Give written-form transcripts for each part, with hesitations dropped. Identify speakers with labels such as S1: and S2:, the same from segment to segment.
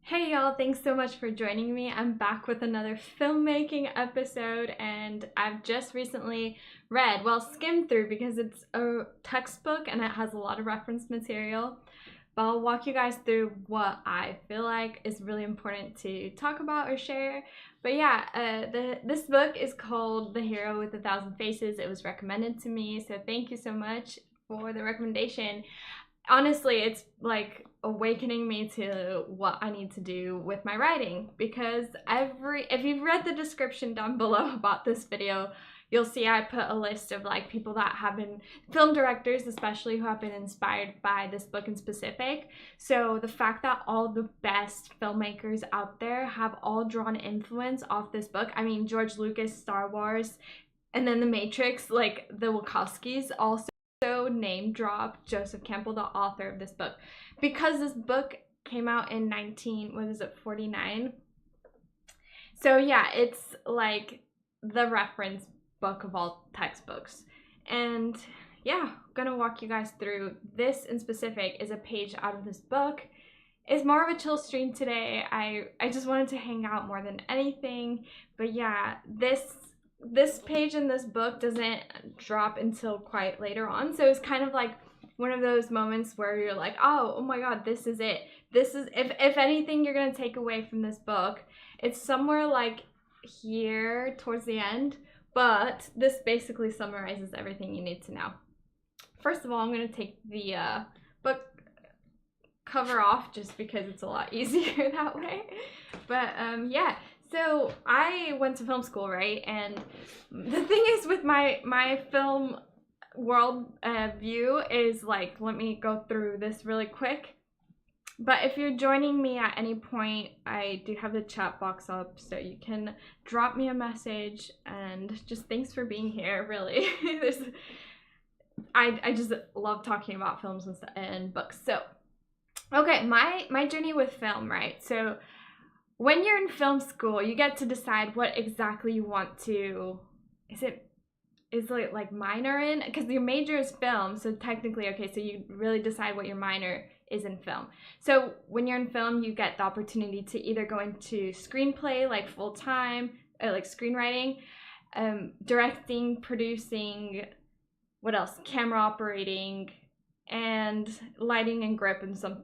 S1: Hey y'all, thanks so much for joining me. I'm back with another filmmaking episode, and I've just recently skimmed through because it's a textbook and it has a lot of reference material. But I'll walk you guys through what I feel like is really important to talk about or share. But yeah, this book is called The Hero with a Thousand Faces. It was recommended to me, so thank you so much for the recommendation. Honestly, it's like awakening me to what I need to do with my writing, because if you've read the description down below about this video, you'll see I put a list of like people that have been film directors, especially, who have been inspired by this book in specific. So the fact that all the best filmmakers out there have all drawn influence off this book. I mean, George Lucas, Star Wars, and then The Matrix, like the Wachowskis also name drop Joseph Campbell, the author of this book, because this book came out in 49. So yeah, it's like the reference book of all textbooks. And yeah, I'm gonna walk you guys through this. In specific is a page out of this book. It's more of a chill stream today. I just wanted to hang out more than anything. But yeah, this page in this book doesn't drop until quite later on, so it's kind of like one of those moments where you're like, oh my god, this is it. This is, if anything you're gonna take away from this book, it's somewhere like here towards the end, but this basically summarizes everything you need to know. First of all, I'm gonna take the book cover off just because it's a lot easier that way. But yeah, so I went to film school, right? And the thing is with my film world view is like, let me go through this really quick. But if you're joining me at any point, I do have the chat box up, so you can drop me a message. And just thanks for being here, really. I just love talking about films and books. So okay, my journey with film, right? So when you're in film school, you get to decide what exactly you want to, is it like minor in? Because your major is film, so technically, okay, so you really decide what your minor is in film. So when you're in film, you get the opportunity to either go into screenplay, like full-time, like screenwriting, directing, producing, what else? Camera operating, and lighting and grip, and some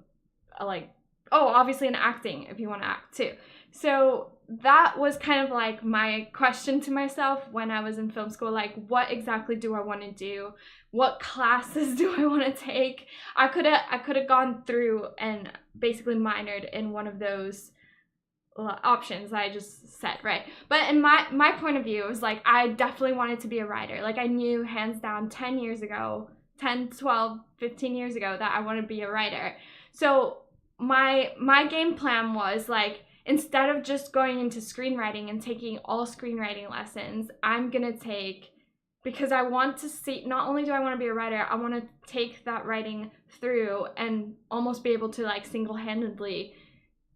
S1: like, oh, obviously in acting if you want to act too. So that was kind of like my question to myself when I was in film school, like, what exactly do I want to do? What classes do I want to take? I could have gone through and basically minored in one of those options I just said, right? But in my point of view, it was like, I definitely wanted to be a writer. Like, I knew hands down 10 years ago, 10, 12, 15 years ago, that I wanted to be a writer. So my game plan was like, instead of just going into screenwriting and taking all screenwriting lessons, I'm gonna take, because I want to see, not only do I want to be a writer, I want to take that writing through and almost be able to like single-handedly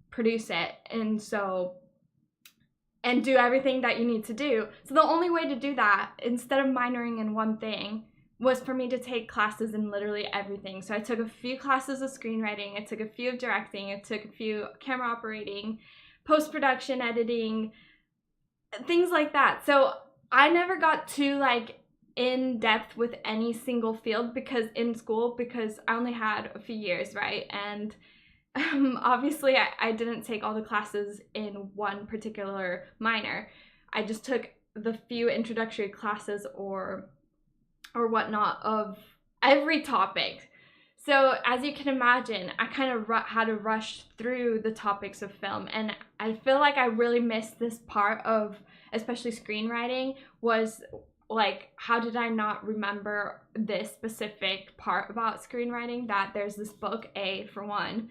S1: produce it, and do everything that you need to do. So the only way to do that, instead of minoring in one thing, was for me to take classes in literally everything. So I took a few classes of screenwriting, I took a few of directing, I took a few camera operating, post-production, editing, things like that. So I never got too like in depth with any single field because I only had a few years, right? And obviously I didn't take all the classes in one particular minor. I just took the few introductory classes or whatnot of every topic. So as you can imagine, I kind of had to rush through the topics of film, and I feel like I really missed this part of, especially screenwriting, was like, how did I not remember this specific part about screenwriting, that there's this book, A for one,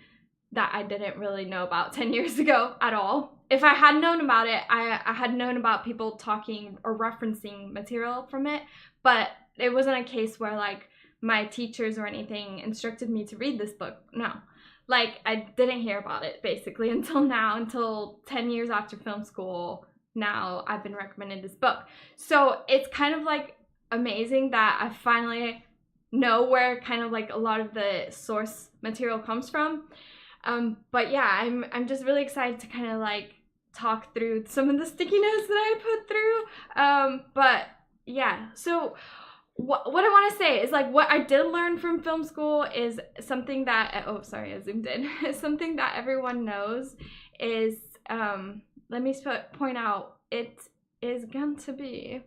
S1: that I didn't really know about 10 years ago at all. If I had known about it, I had known about people talking or referencing material from it, but it wasn't a case where like my teachers or anything instructed me to read this book. No, like I didn't hear about it basically until now, until 10 years after film school. Now I've been recommended this book. So it's kind of like amazing that I finally know where kind of like a lot of the source material comes from. But yeah, I'm just really excited to kind of like talk through some of the sticky notes that I put through. But yeah, so what I want to say is like what I did learn from film school is something that, oh sorry, I zoomed in, something that everyone knows is, let me point out, it is going to be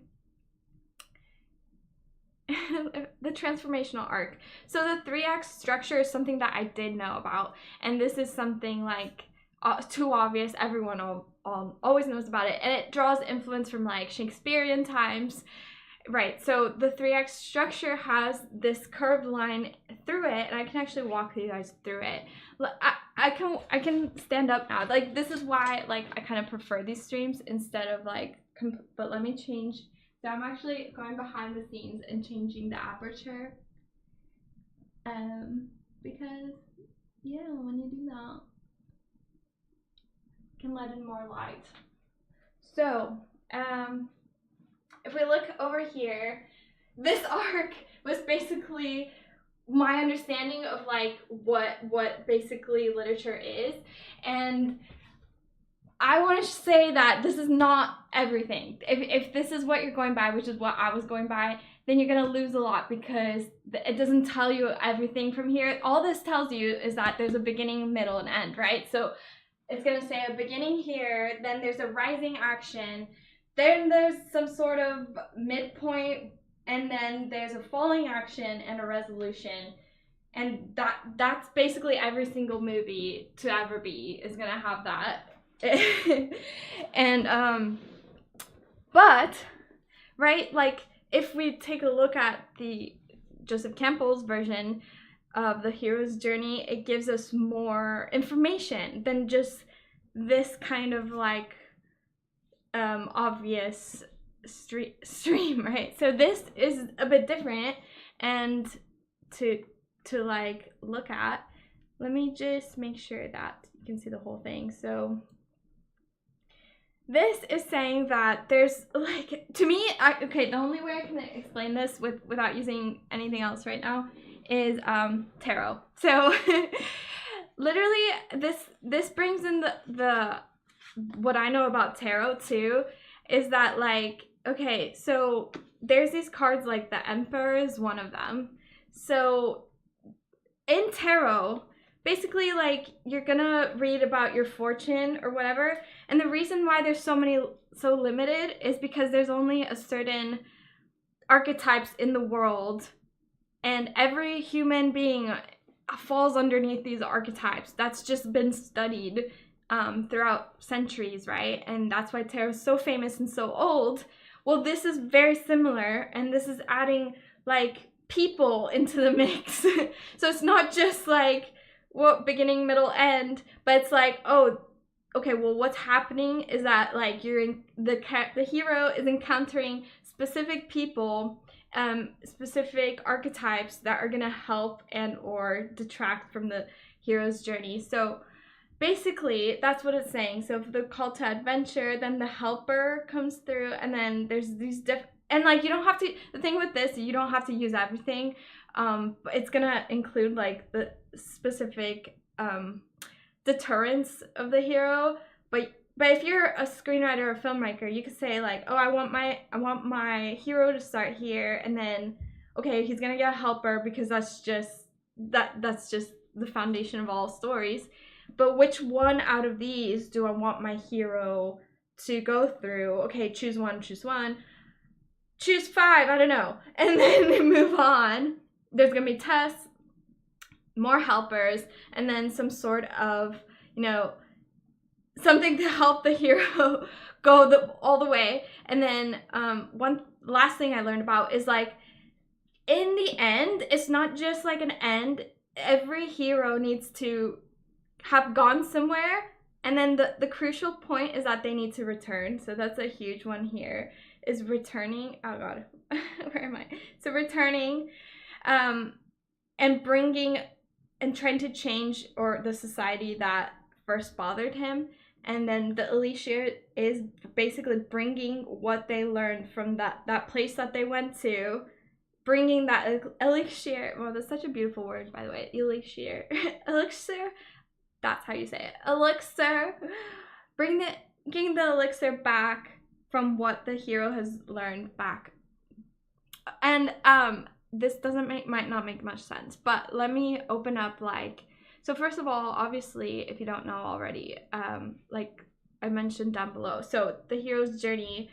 S1: the transformational arc. So the 3-act structure is something that I did know about, and this is something like too obvious, everyone always knows about it, and it draws influence from like Shakespearean times. Right, so the 3-act structure has this curved line through it, and I can actually walk you guys through it. I can stand up now. Like, this is why like I kind of prefer these streams instead of like, but let me change. So I'm actually going behind the scenes and changing the aperture. Because yeah, when you do that, you can let in more light. So, if we look over here, this arc was basically my understanding of like what basically literature is, and I want to say that this is not everything. If this is what you're going by, which is what I was going by, then you're gonna lose a lot because it doesn't tell you everything from here. All this tells you is that there's a beginning, middle, and end, right? So it's gonna say a beginning here, then there's a rising action, then there's some sort of midpoint, and then there's a falling action and a resolution. And that's basically every single movie to ever be is gonna have that. And but right, like if we take a look at the Joseph Campbell's version of the hero's journey, it gives us more information than just this kind of like obvious stream, right? So this is a bit different, and to like look at, let me just make sure that you can see the whole thing. So this is saying that there's like, to me, okay, the only way I can explain this without using anything else right now is tarot. So literally this brings in the what I know about tarot too, is that like, okay, so there's these cards, like the Emperor is one of them. So in tarot, basically like you're gonna read about your fortune or whatever, and the reason why there's so limited is because there's only a certain archetypes in the world, and every human being falls underneath these archetypes. That's just been studied throughout centuries, right? And that's why tarot is so famous and so old. Well, this is very similar, and this is adding like people into the mix. So it's not just like what beginning, middle, end, but it's like, oh, okay, well, what's happening is that like you're in the hero is encountering specific people, specific archetypes that are gonna help and or detract from the hero's journey. So basically that's what it's saying. So for the call to adventure, then the helper comes through, and then there's these and like you don't have to, the thing with this, you don't have to use everything, but it's gonna include like the specific deterrence of the hero. But if you're a screenwriter or a filmmaker, you could say like, oh, I want my hero to start here, and then okay, he's gonna get a helper because that's just the foundation of all stories. But which one out of these do I want my hero to go through? Okay, choose one, choose 5, I don't know. And then move on. There's gonna be tests, more helpers, and then some sort of, you know, something to help the hero go all the way. And then one last thing I learned about is like, in the end, it's not just like an end. Every hero needs to have gone somewhere, and then the crucial point is that they need to return. So that's a huge one here, is returning. Oh god, where am I? So returning, and bringing and trying to change or the society that first bothered him. And then the elixir is basically bringing what they learned from that place that they went to, bringing that elixir. Well, that's such a beautiful word, by the way. Elixir. Elixir. That's how you say it. Elixir. Getting the elixir back from what the hero has learned back. And this might not make much sense, but let me open up like, so first of all, obviously, if you don't know already, like I mentioned down below, so the hero's journey,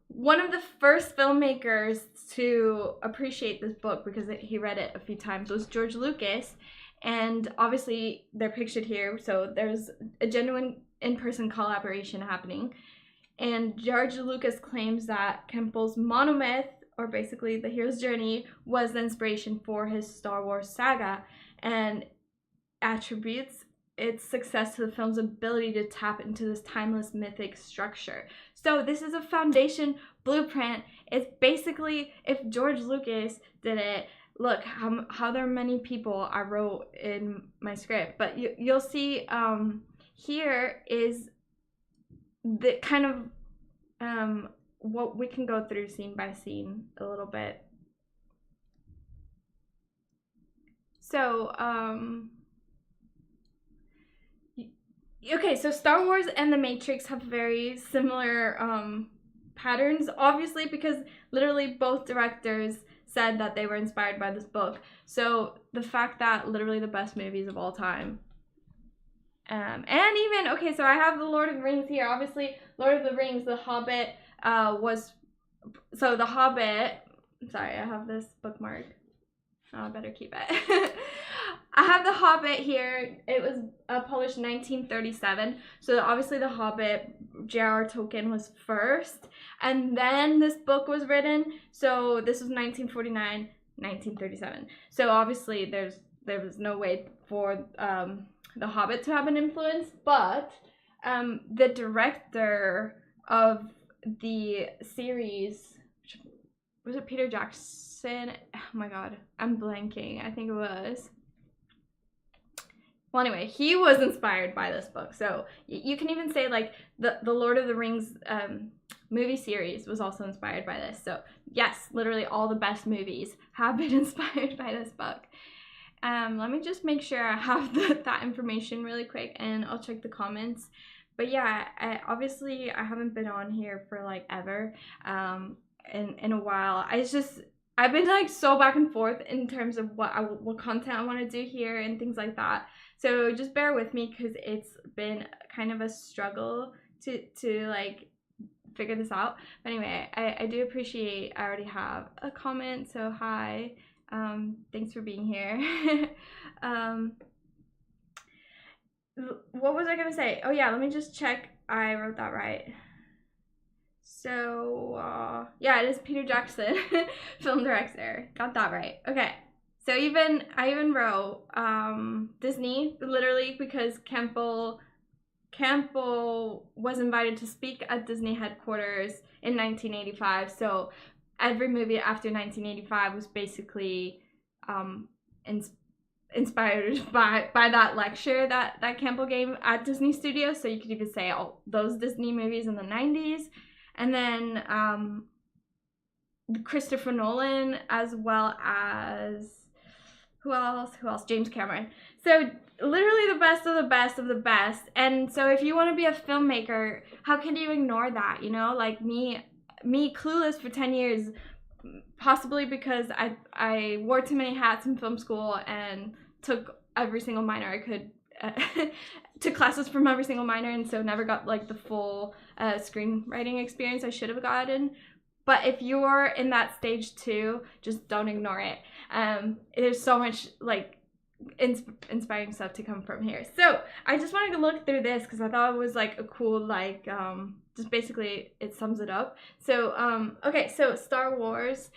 S1: one of the first filmmakers to appreciate this book, because he read it a few times, was George Lucas. And obviously they're pictured here, so there's a genuine in-person collaboration happening. And George Lucas claims that Campbell's monomyth, or basically the hero's journey, was the inspiration for his Star Wars saga, and attributes its success to the film's ability to tap into this timeless mythic structure. So this is a foundation blueprint. It's basically, if George Lucas did it, look how there are many people I wrote in my script, but you'll see here is the kind of what we can go through scene by scene a little bit. So okay, so Star Wars and The Matrix have very similar patterns, obviously, because literally both directors said that they were inspired by this book. So the fact that literally the best movies of all time, and even, okay, so I have the Lord of the Rings here. Obviously, Lord of the Rings, The Hobbit so The Hobbit, sorry, I have this bookmark. Oh, I better keep it. I have The Hobbit here. It was published in 1937. So obviously The Hobbit, J.R.R. Tolkien was first. And then this book was written. So this was 1949, 1937. So obviously there was no way for The Hobbit to have an influence. But the director of the series, was it Peter Jackson? Oh my god, I'm blanking. I think it was. Well, anyway, he was inspired by this book. So you can even say like the Lord of the Rings movie series was also inspired by this. So yes, literally all the best movies have been inspired by this book. Let me just make sure I have that information really quick, and I'll check the comments. But yeah, obviously I haven't been on here for like ever in a while. I've been like so back and forth in terms of what content I want to do here and things like that. So just bear with me, because it's been kind of a struggle to like figure this out. But anyway, I do appreciate, I already have a comment, so hi. Thanks for being here. What was I gonna say? Oh yeah, let me just check I wrote that right. So yeah, it is Peter Jackson, film director. Got that right. Okay. So I even wrote Disney, literally, because Campbell was invited to speak at Disney headquarters in 1985. So every movie after 1985 was basically inspired by that lecture that Campbell gave at Disney Studios. So you could even say all those Disney movies in the 90s. And then Christopher Nolan, as well as who else? James Cameron. So literally the best of the best of the best. And so if you want to be a filmmaker, how can you ignore that? You know, like me clueless for 10 years, possibly because I wore too many hats in film school and took every single minor I could. Took classes from every single minor, and so never got like the full screenwriting experience I should have gotten. But if you're in that stage too, just don't ignore it. There's so much like inspiring stuff to come from here. So I just wanted to look through this because I thought it was like a cool, like just basically it sums it up. So okay, so Star Wars,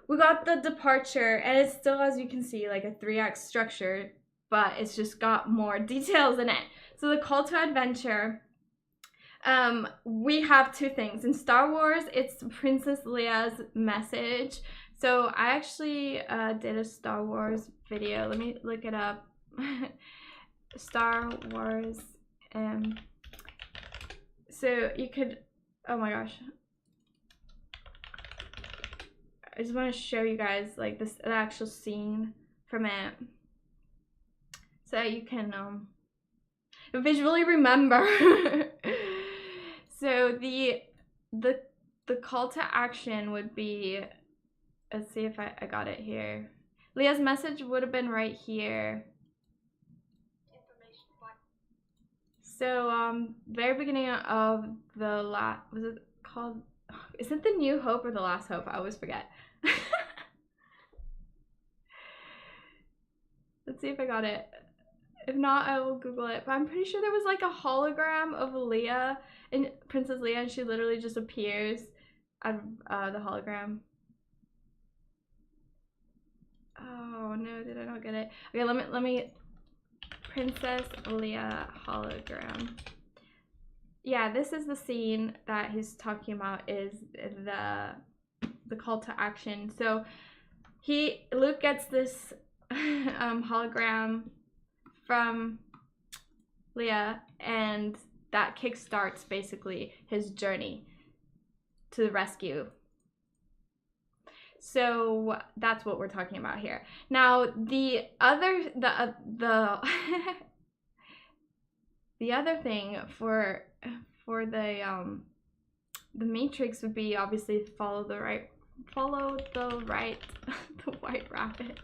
S1: we got the departure, and it's still, as you can see, like a 3-act structure, but it's just got more details in it. So the call to adventure, we have two things. In Star Wars, it's Princess Leia's message. So I actually did a Star Wars video. Let me look it up. Star Wars. So you could, oh my gosh. I just want to show you guys like the actual scene from it. So you can, visually remember. So the call to action would be, let's see if I got it here. Leah's message would have been right here. So very beginning of the was it called, is it The New Hope or The Last Hope? I always forget. Let's see if I got it. If not, I will Google it. But I'm pretty sure there was like a hologram of Leah and Princess Leia, and she literally just appears out of the hologram. Oh no, did I not get it? Okay, let me Princess Leia hologram. Yeah, this is the scene that he's talking about, is the call to action. So Luke gets this hologram from Leia, and that kickstarts basically his journey to the rescue. So that's what we're talking about here. Now the other the other thing for the Matrix would be obviously follow the white rabbit.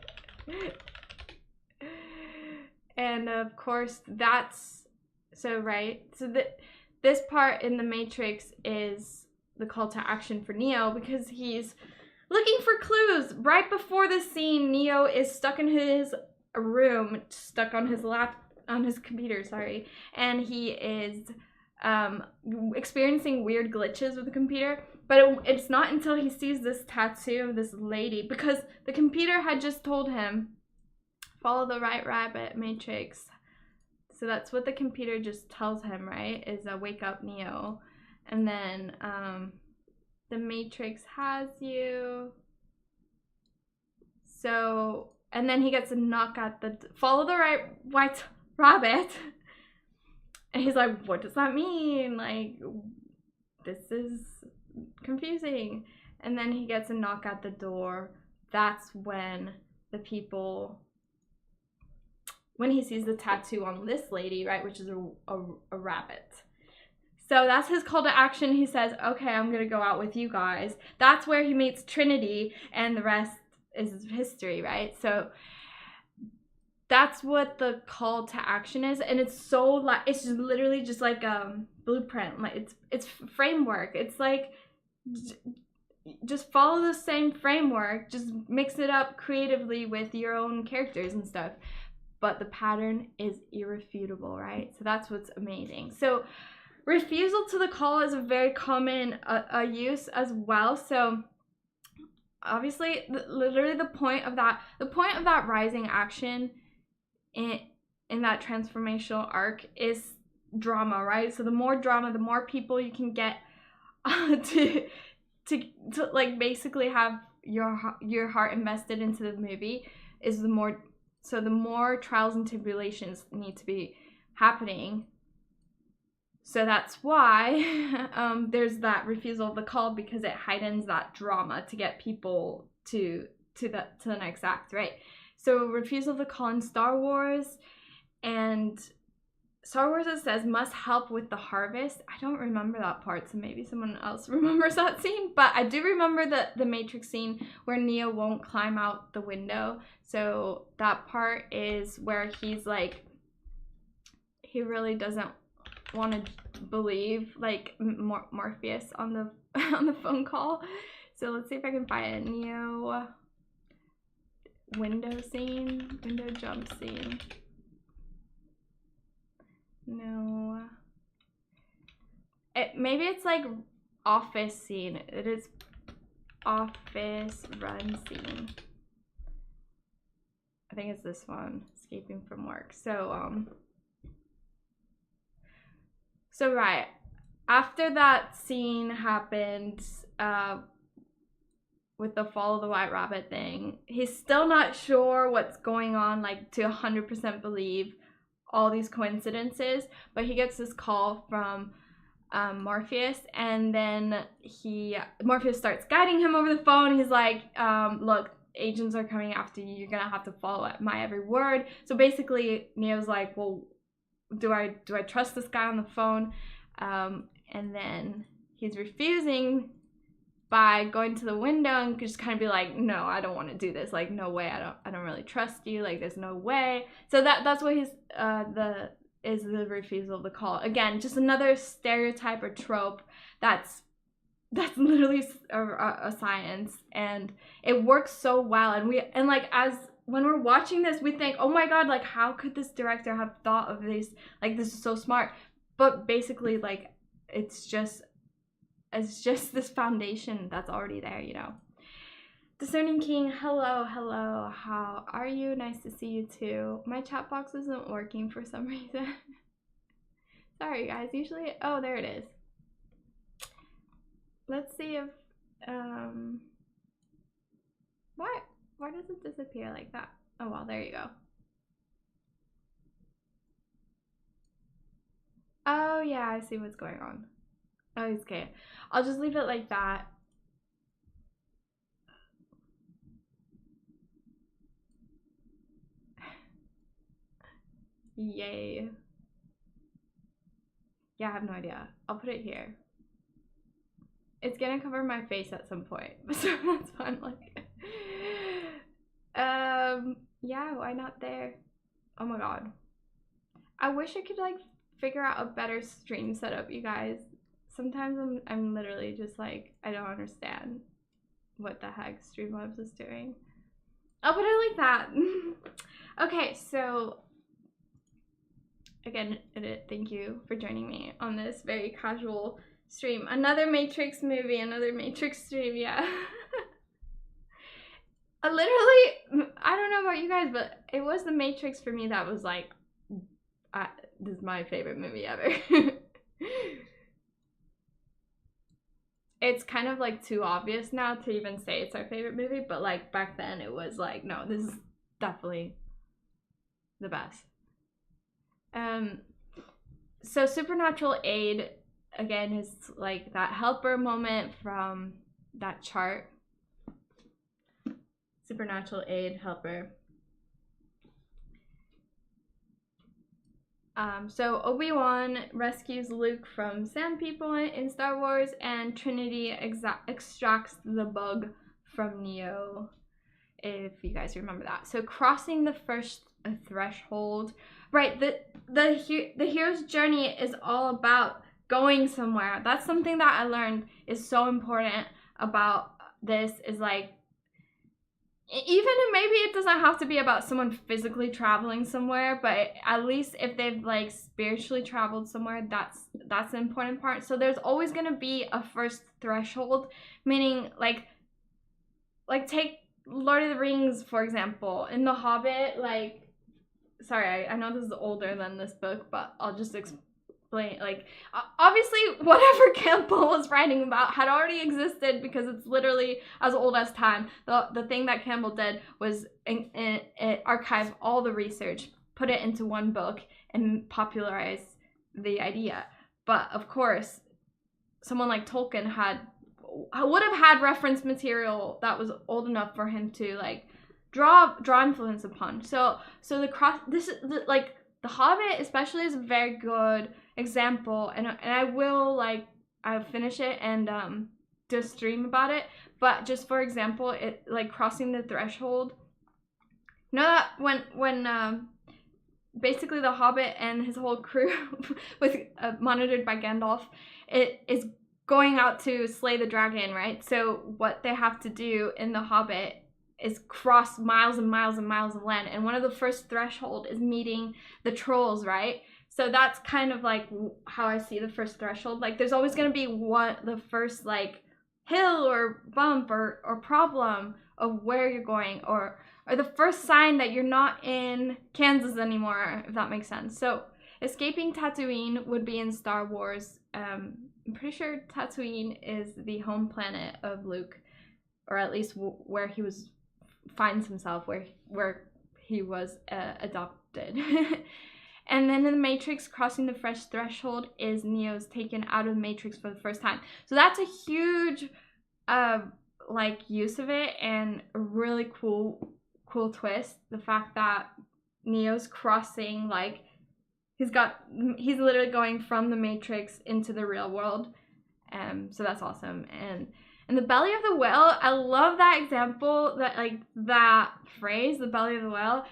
S1: And of course that's so right. So this part in the Matrix is the call to action for Neo, because he's looking for clues. Right before this scene, Neo is stuck in his room, stuck on his computer, sorry, and he is experiencing weird glitches with the computer. But it's not until he sees this tattoo of this lady, because the computer had just told him, follow the right rabbit, Matrix. So that's what the computer just tells him, right? Is wake up, Neo. And then the Matrix has you. So, and then he gets a knock at the, follow the right white rabbit. And he's like, what does that mean? Like, this is confusing. And then he gets a knock at the door. That's when the people, when he sees the tattoo on this lady, right, which is a rabbit. So that's his call to action. He says, okay, I'm gonna go out with you guys. That's where he meets Trinity, and the rest is history, right? So that's what the call to action is. And it's so like, it's just literally just like a blueprint. Like it's framework. It's like, just follow the same framework, just mix it up creatively with your own characters and stuff. But the pattern is irrefutable, right? So that's what's amazing. So refusal to the call is a very common use as well. So obviously, literally the point of that rising action in that transformational arc is drama, right? So the more drama, the more people you can get to like basically have your heart invested into the movie, is the more. So the more trials and tribulations need to be happening. So that's why there's that refusal of the call, because it heightens that drama to get people to the next act, right? So refusal of the call in Star Wars, and Star Wars, it says, must help with the harvest. I don't remember that part, so maybe someone else remembers that scene. But I do remember the Matrix scene where Neo won't climb out the window. So that part is where he's like, he really doesn't want to believe like Morpheus on the phone call. So let's see if I can find it. Neo window jump scene. No. Maybe it's like office scene. It is office run scene. I think it's this one, escaping from work. So right after that scene happened with the follow the white rabbit thing, he's still not sure what's going on, like to 100% believe all these coincidences, but he gets this call from Morpheus, and then Morpheus starts guiding him over the phone. He's like, look, agents are coming after you, you're gonna have to follow my every word. So basically Neo's like, well, do I trust this guy on the phone? And then he's refusing by going to the window and just kind of be like, no, I don't want to do this. Like, no way. I don't really trust you. Like, there's no way. So that's what he's the refusal of the call. Again, just another stereotype or trope that's literally a science, and it works so well. And like, as when we're watching this, we think, oh my god, like, how could this director have thought of this? Like, this is so smart. But basically, like, it's just this foundation that's already there, you know. Discerning King, hello, how are you? Nice to see you too. My chat box isn't working for some reason. Sorry guys, usually, oh, there it is. Let's see if, why does it disappear like that? Oh well, there you go. Oh yeah, I see what's going on. Oh, it's okay. I'll just leave it like that. Yay. Yeah, I have no idea. I'll put it here. It's gonna cover my face at some point, so that's fine. Like, yeah, why not there? Oh my god. I wish I could like figure out a better stream setup, you guys. Sometimes I'm literally just like, I don't understand what the heck Streamlabs is doing. I'll put it like that. Okay, so again, thank you for joining me on this very casual stream. Another Matrix movie, another Matrix stream, yeah. Literally, I don't know about you guys, but it was the Matrix for me that was like, this is my favorite movie ever. It's kind of like too obvious now to even say it's our favorite movie, but like back then it was like, no, this is definitely the best. So supernatural aid, again, is like that helper moment from that chart. Supernatural aid, helper. So Obi-Wan rescues Luke from Sand People in Star Wars, and Trinity extracts the bug from Neo, if you guys remember that. So crossing the first threshold, right? The hero's journey is all about going somewhere. That's something that I learned is so important about this, is like, even maybe it doesn't have to be about someone physically traveling somewhere, but at least if they've like spiritually traveled somewhere, that's the important part. So there's always going to be a first threshold, meaning like take Lord of the Rings, for example. In The Hobbit, like, sorry, I know this is older than this book, but I'll just explain. Like, obviously whatever Campbell was writing about had already existed, because it's literally as old as time. The thing that Campbell did was archive all the research, put it into one book, and popularize the idea. But of course, someone like Tolkien would have had reference material that was old enough for him to like draw influence upon. So The Hobbit especially is a very good example, and I'll finish it and do a stream about it. But just for example, it like crossing the threshold. You know that when basically the Hobbit and his whole crew with monitored by Gandalf, it is going out to slay the dragon, right? So what they have to do in the Hobbit is cross miles and miles and miles of land, and one of the first threshold is meeting the trolls, right? So that's kind of like how I see the first threshold. Like, there's always going to be the first like hill or bump or problem of where you're going, or the first sign that you're not in Kansas anymore, if that makes sense. So escaping Tatooine would be in Star Wars. I'm pretty sure Tatooine is the home planet of Luke, or at least where he finds himself, where he was adopted. And then in the Matrix, crossing the first threshold is Neo's taken out of the Matrix for the first time. So that's a huge like use of it, and a really cool twist. The fact that Neo's crossing like he's literally going from the Matrix into the real world. So that's awesome. And the belly of the whale, I love that example, that like that phrase, the belly of the whale.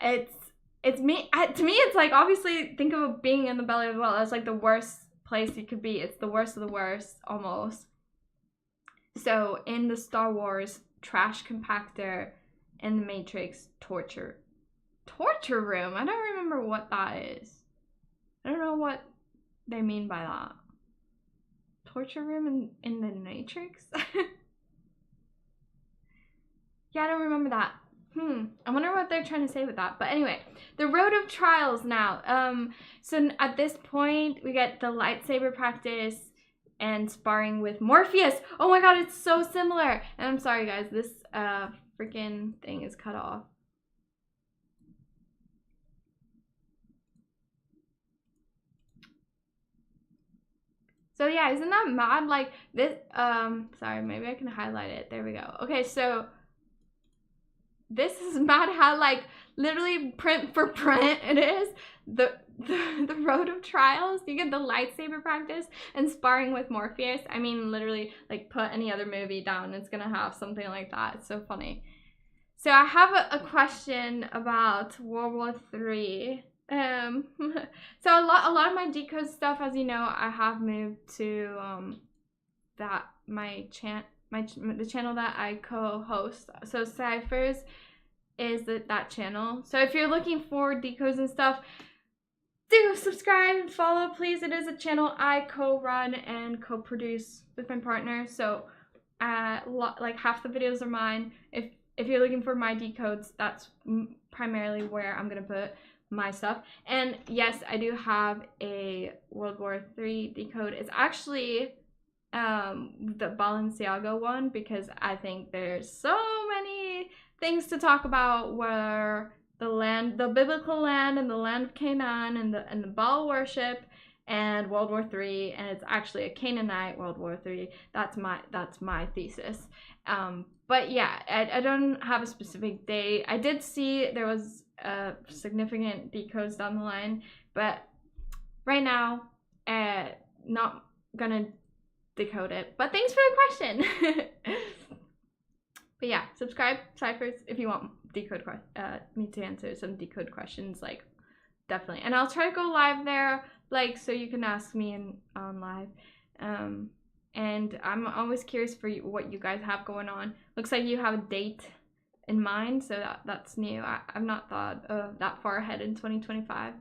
S1: To me, it's like, obviously think of being in the belly of the whale. That's like the worst place you could be. It's the worst of the worst, almost. So in the Star Wars trash compactor, in the Matrix torture room, I don't remember what that is. I don't know what they mean by that. Torture room in the Matrix? Yeah, I don't remember that. I wonder what they're trying to say with that. But anyway, the road of trials now. So at this point, we get the lightsaber practice and sparring with Morpheus. Oh my god, it's so similar. And I'm sorry, guys, this freaking thing is cut off. So yeah, isn't that mad? Like this, sorry, maybe I can highlight it. There we go. Okay, so this is mad how like literally print for print it is. The road of trials. You get the lightsaber practice and sparring with Morpheus. I mean, literally, like, put any other movie down, it's gonna have something like that. It's so funny. So I have a question about World War III. So a lot of my decode stuff, as you know, I have moved to the channel that I co-host. So Cyphers is that channel. So if you're looking for decodes and stuff, do subscribe and follow, please. It is a channel I co-run and co-produce with my partner. So like half the videos are mine. If you're looking for my decodes, that's primarily where I'm gonna put my stuff. And yes, I do have a World War III decode. It's actually the Balenciaga one, because I think there's so many things to talk about, where the biblical land and the land of Canaan and the Baal worship and World War III, and it's actually a Canaanite World War III. That's my thesis. But yeah, I don't have a specific date. I did see there was significant decodes down the line, but right now, not gonna decode it. But thanks for the question. But yeah, subscribe, Cyphers, if you want me to answer some decode questions, like, definitely. And I'll try to go live there, like, so you can ask me on live. And I'm always curious for what you guys have going on. Looks like you have a date in mind, so that's new. I've not thought of that far ahead in 2025.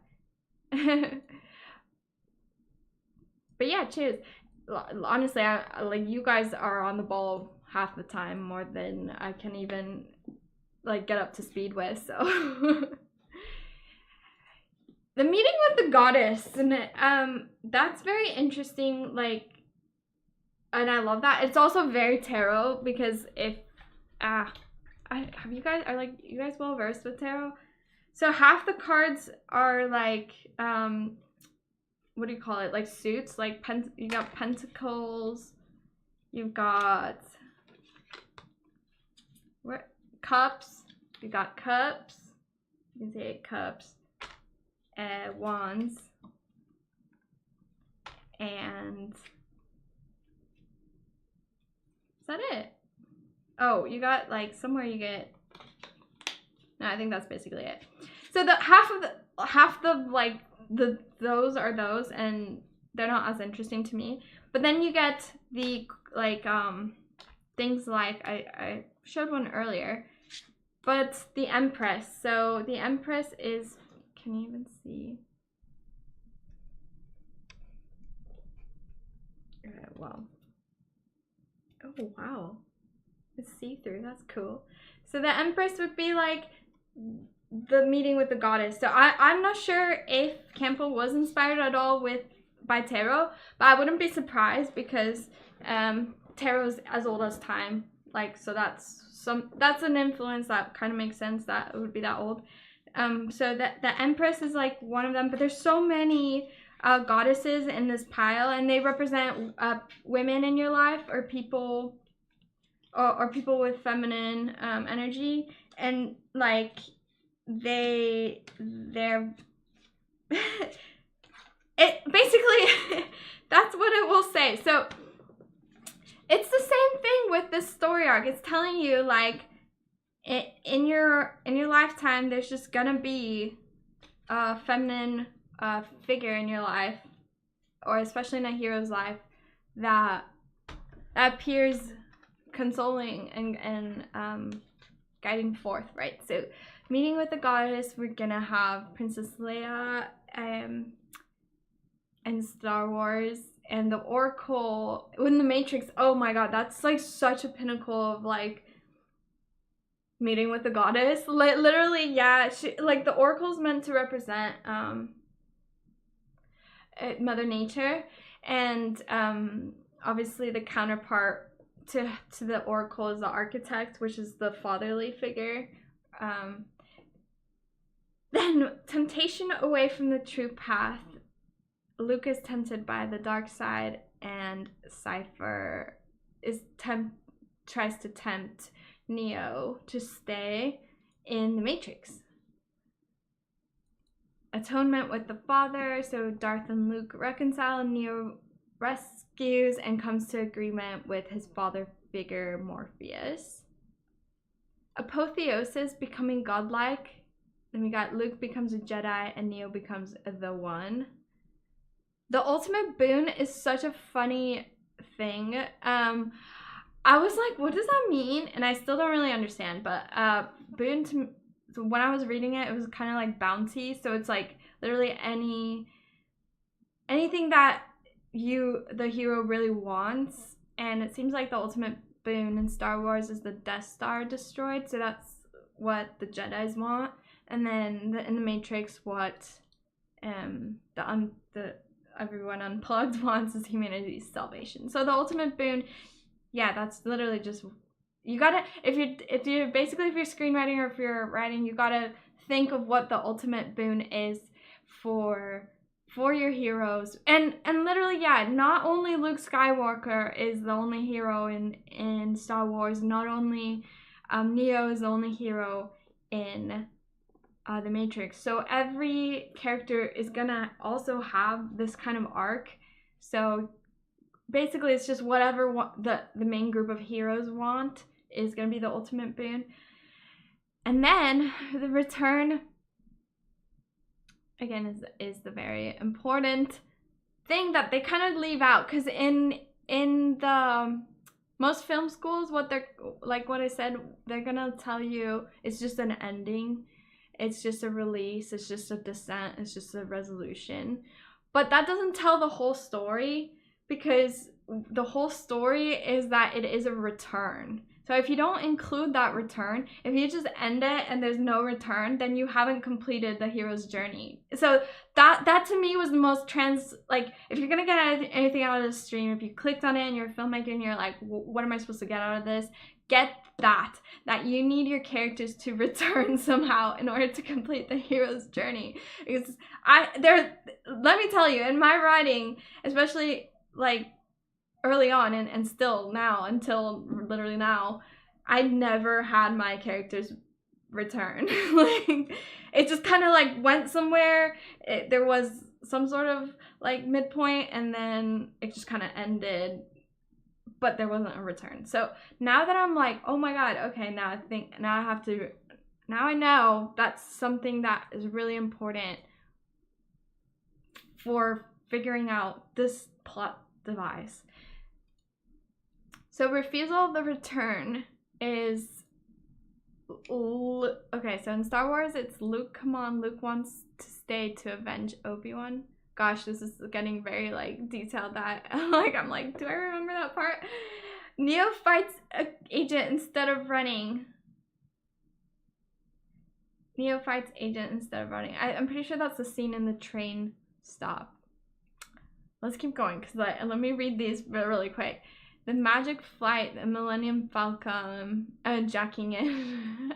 S1: But yeah, cheers. Honestly, like, you guys are on the ball half the time, more than I can even like get up to speed with. So the meeting with the goddess, and that's very interesting. Like, and I love that. It's also very tarot, because if you guys well versed with tarot? So half the cards are like what do you call it? Like suits. Like you got pentacles. You've got cups. You got cups. You can say cups. Wands. And is that it? Oh, you got like somewhere you get. No, I think that's basically it. So the half the like those are those, and they're not as interesting to me. But then you get the like things like I showed one earlier, but the Empress. So the Empress is, can you even see? Well. Oh wow. It's see-through, that's cool. So the Empress would be like the meeting with the goddess. So I'm not sure if Campbell was inspired at all by tarot, but I wouldn't be surprised, because tarot's as old as time. Like, so that's an influence that kind of makes sense that it would be that old. So that the Empress is like one of them, but there's so many goddesses in this pile, and they represent women in your life, or people. Or people with feminine energy, and like they're it basically, that's what it will say. So it's the same thing with this story arc. It's telling you, like, in your lifetime, there's just gonna be a feminine figure in your life, or especially in a hero's life, that appears consoling and guiding forth, right? So meeting with the goddess, we're gonna have Princess Leia in Star Wars, and the Oracle in the Matrix. Oh my god, that's like such a pinnacle of like meeting with the goddess. Literally, yeah, like the Oracle's meant to represent Mother Nature, and obviously the counterpart to the Oracle is the architect, which is the fatherly figure. Then temptation away from the true path. Luke is tempted by the dark side, and Cypher tries to tempt Neo to stay in the Matrix. Atonement with the father, so Darth and Luke reconcile, and Neo rescues and comes to agreement with his father figure Morpheus. Apotheosis, becoming godlike. Then we got Luke becomes a Jedi and Neo becomes the One. The ultimate boon is such a funny thing. I was like, what does that mean? And I still don't really understand, but boon to me, so when I was reading it, it was kind of like bounty. So it's like literally anything that the hero really wants. And it seems like the ultimate boon in Star Wars is the Death Star destroyed. So that's what the Jedis want. And then in the Matrix, what the everyone unplugged wants is humanity's salvation. So the ultimate boon, yeah, that's literally just, you gotta, if you're screenwriting or if you're writing, you gotta think of what the ultimate boon is for your heroes. And literally, yeah, not only Luke Skywalker is the only hero in Star Wars, not only Neo is the only hero in the Matrix. So every character is gonna also have this kind of arc. So basically, it's just whatever the main group of heroes want is gonna be the ultimate boon. And then the return, again, is the very important thing that they kind of leave out, because in the most film schools, what they're like, what I said, they're gonna tell you it's just an ending. It's just a release, it's just a descent, it's just a resolution. But that doesn't tell the whole story, because the whole story is that it is a return. So if you don't include that return, if you just end it and there's no return, then you haven't completed the hero's journey. So that to me was the most like, if you're gonna get anything out of this stream, if you clicked on it and you're a filmmaker and you're like, what am I supposed to get out of this? Get that you need your characters to return somehow in order to complete the hero's journey. Because let me tell you, in my writing, especially like early on and still now, until literally now, I never had my characters return. Like, it just kind of like went somewhere. There was some sort of like midpoint, and then it just kind of ended, but there wasn't a return. So now that I'm like, oh my god, okay, now I know that's something that is really important for figuring out this plot device. So refusal of the return is, okay, so in Star Wars, it's Luke, come on, Luke wants to stay to avenge Obi-Wan. Gosh, this is getting very like detailed that I'm like, do I remember that part? Neo fights an agent instead of running. I'm pretty sure that's the scene in the train stop. Let's keep going, because let me read these really quick. The magic flight, the Millennium Falcon, jacking in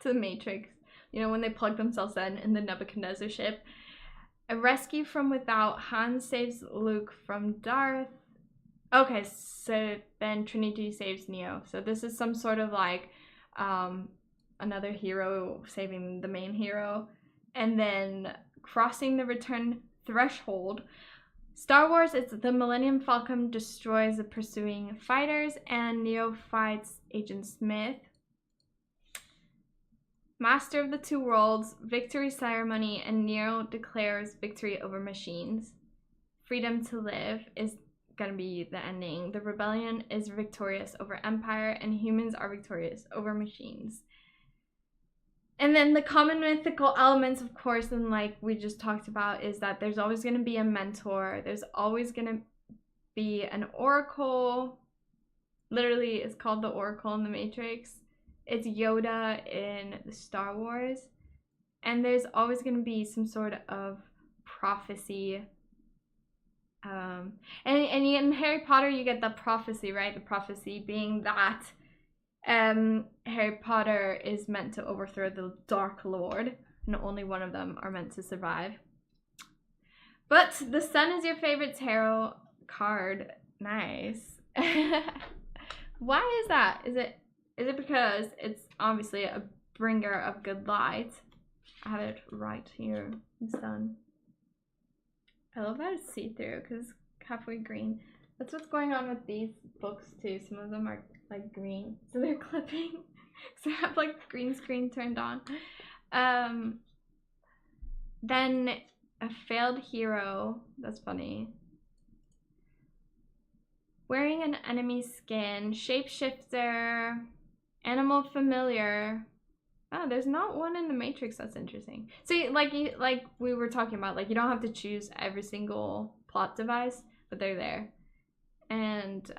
S1: to the Matrix. You know, when they plug themselves in the Nebuchadnezzar ship. A rescue from without. Han saves Luke from Darth. Okay, so then Trinity saves Neo. So this is some sort of like another hero saving the main hero. And then crossing the return Threshold. Star Wars, it's the Millennium Falcon destroys the pursuing fighters and Neo fights Agent Smith. Master of the Two Worlds, Victory Ceremony, and Neo declares victory over machines. Freedom to Live is gonna be the ending. The rebellion is victorious over Empire, and humans are victorious over machines. And then the common mythical elements, of course, and like we just talked about, is that there's always gonna be a mentor. There's always gonna be an oracle. Literally, it's called the Oracle in the Matrix. It's Yoda in the Star Wars. And there's always gonna be some sort of prophecy. And in Harry Potter, you get the prophecy, right? The prophecy being that Harry Potter is meant to overthrow the Dark Lord, and only one of them are meant to survive. But the sun is your favorite tarot card. Nice. Why is that? Is it because it's obviously a bringer of good light? I have it right here, the sun. I love how it's see-through because it's halfway green. That's what's going on with these books too. Some of them are like green, so they're clipping. So I have like the green screen turned on. Then a failed hero. That's funny. Wearing an enemy skin, shapeshifter, animal familiar. Oh, there's not one in the Matrix. That's interesting. So like we were talking about, like you don't have to choose every single plot device, but they're there. And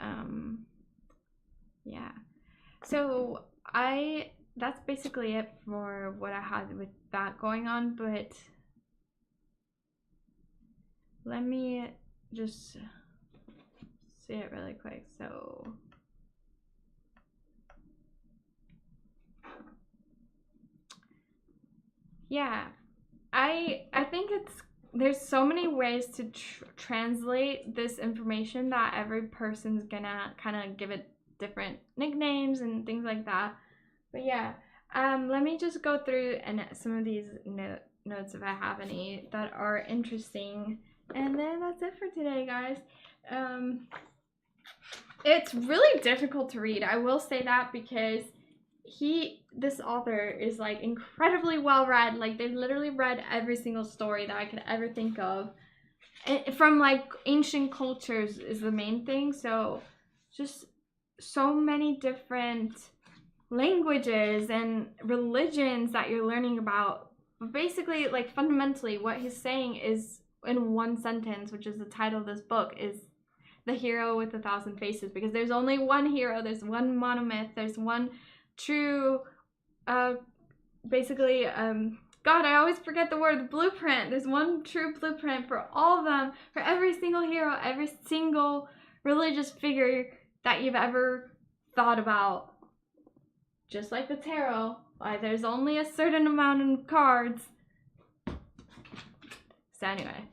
S1: yeah. So that's basically it for what I had with that going on, but let me just see it really quick. So yeah, I think there's so many ways to translate this information that every person's gonna kind of give it different nicknames and things like that. But yeah, let me just go through and some of these notes if I have any that are interesting, and then that's it for today, guys. It's really difficult to read, I will say that, because this author is like incredibly well read. Like they've literally read every single story that I could ever think of, from like ancient cultures is the main thing. So just so many different languages and religions that you're learning about. But basically, like fundamentally what he's saying is, in one sentence, which is the title of this book, is the hero with 1,000 faces, because there's only one hero, there's one monomyth, there's one true basically God, I always forget the word, blueprint. There's one true blueprint for all of them, for every single hero, every single religious figure that you've ever thought about. Just like the tarot, why there's only a certain amount of cards. So anyway,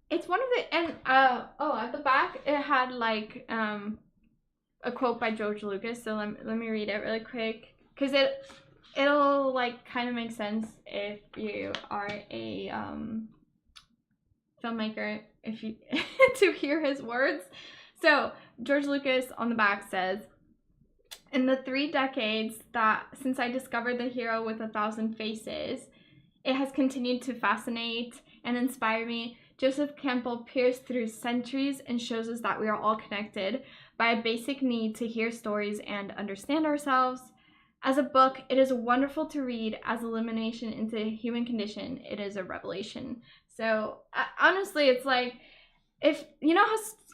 S1: it's one of the, and at the back it had like a quote by George Lucas, so let me read it really quick, because it'll like kind of make sense if you are a filmmaker, if you to hear his words. So George Lucas on the back says, "In the 3 decades that since I discovered the hero with 1,000 faces, it has continued to fascinate and inspire me. Joseph Campbell pierced through centuries and shows us that we are all connected by a basic need to hear stories and understand ourselves. As a book, it is wonderful to read. As illumination into the human condition, it is a revelation." So honestly, it's like, if you know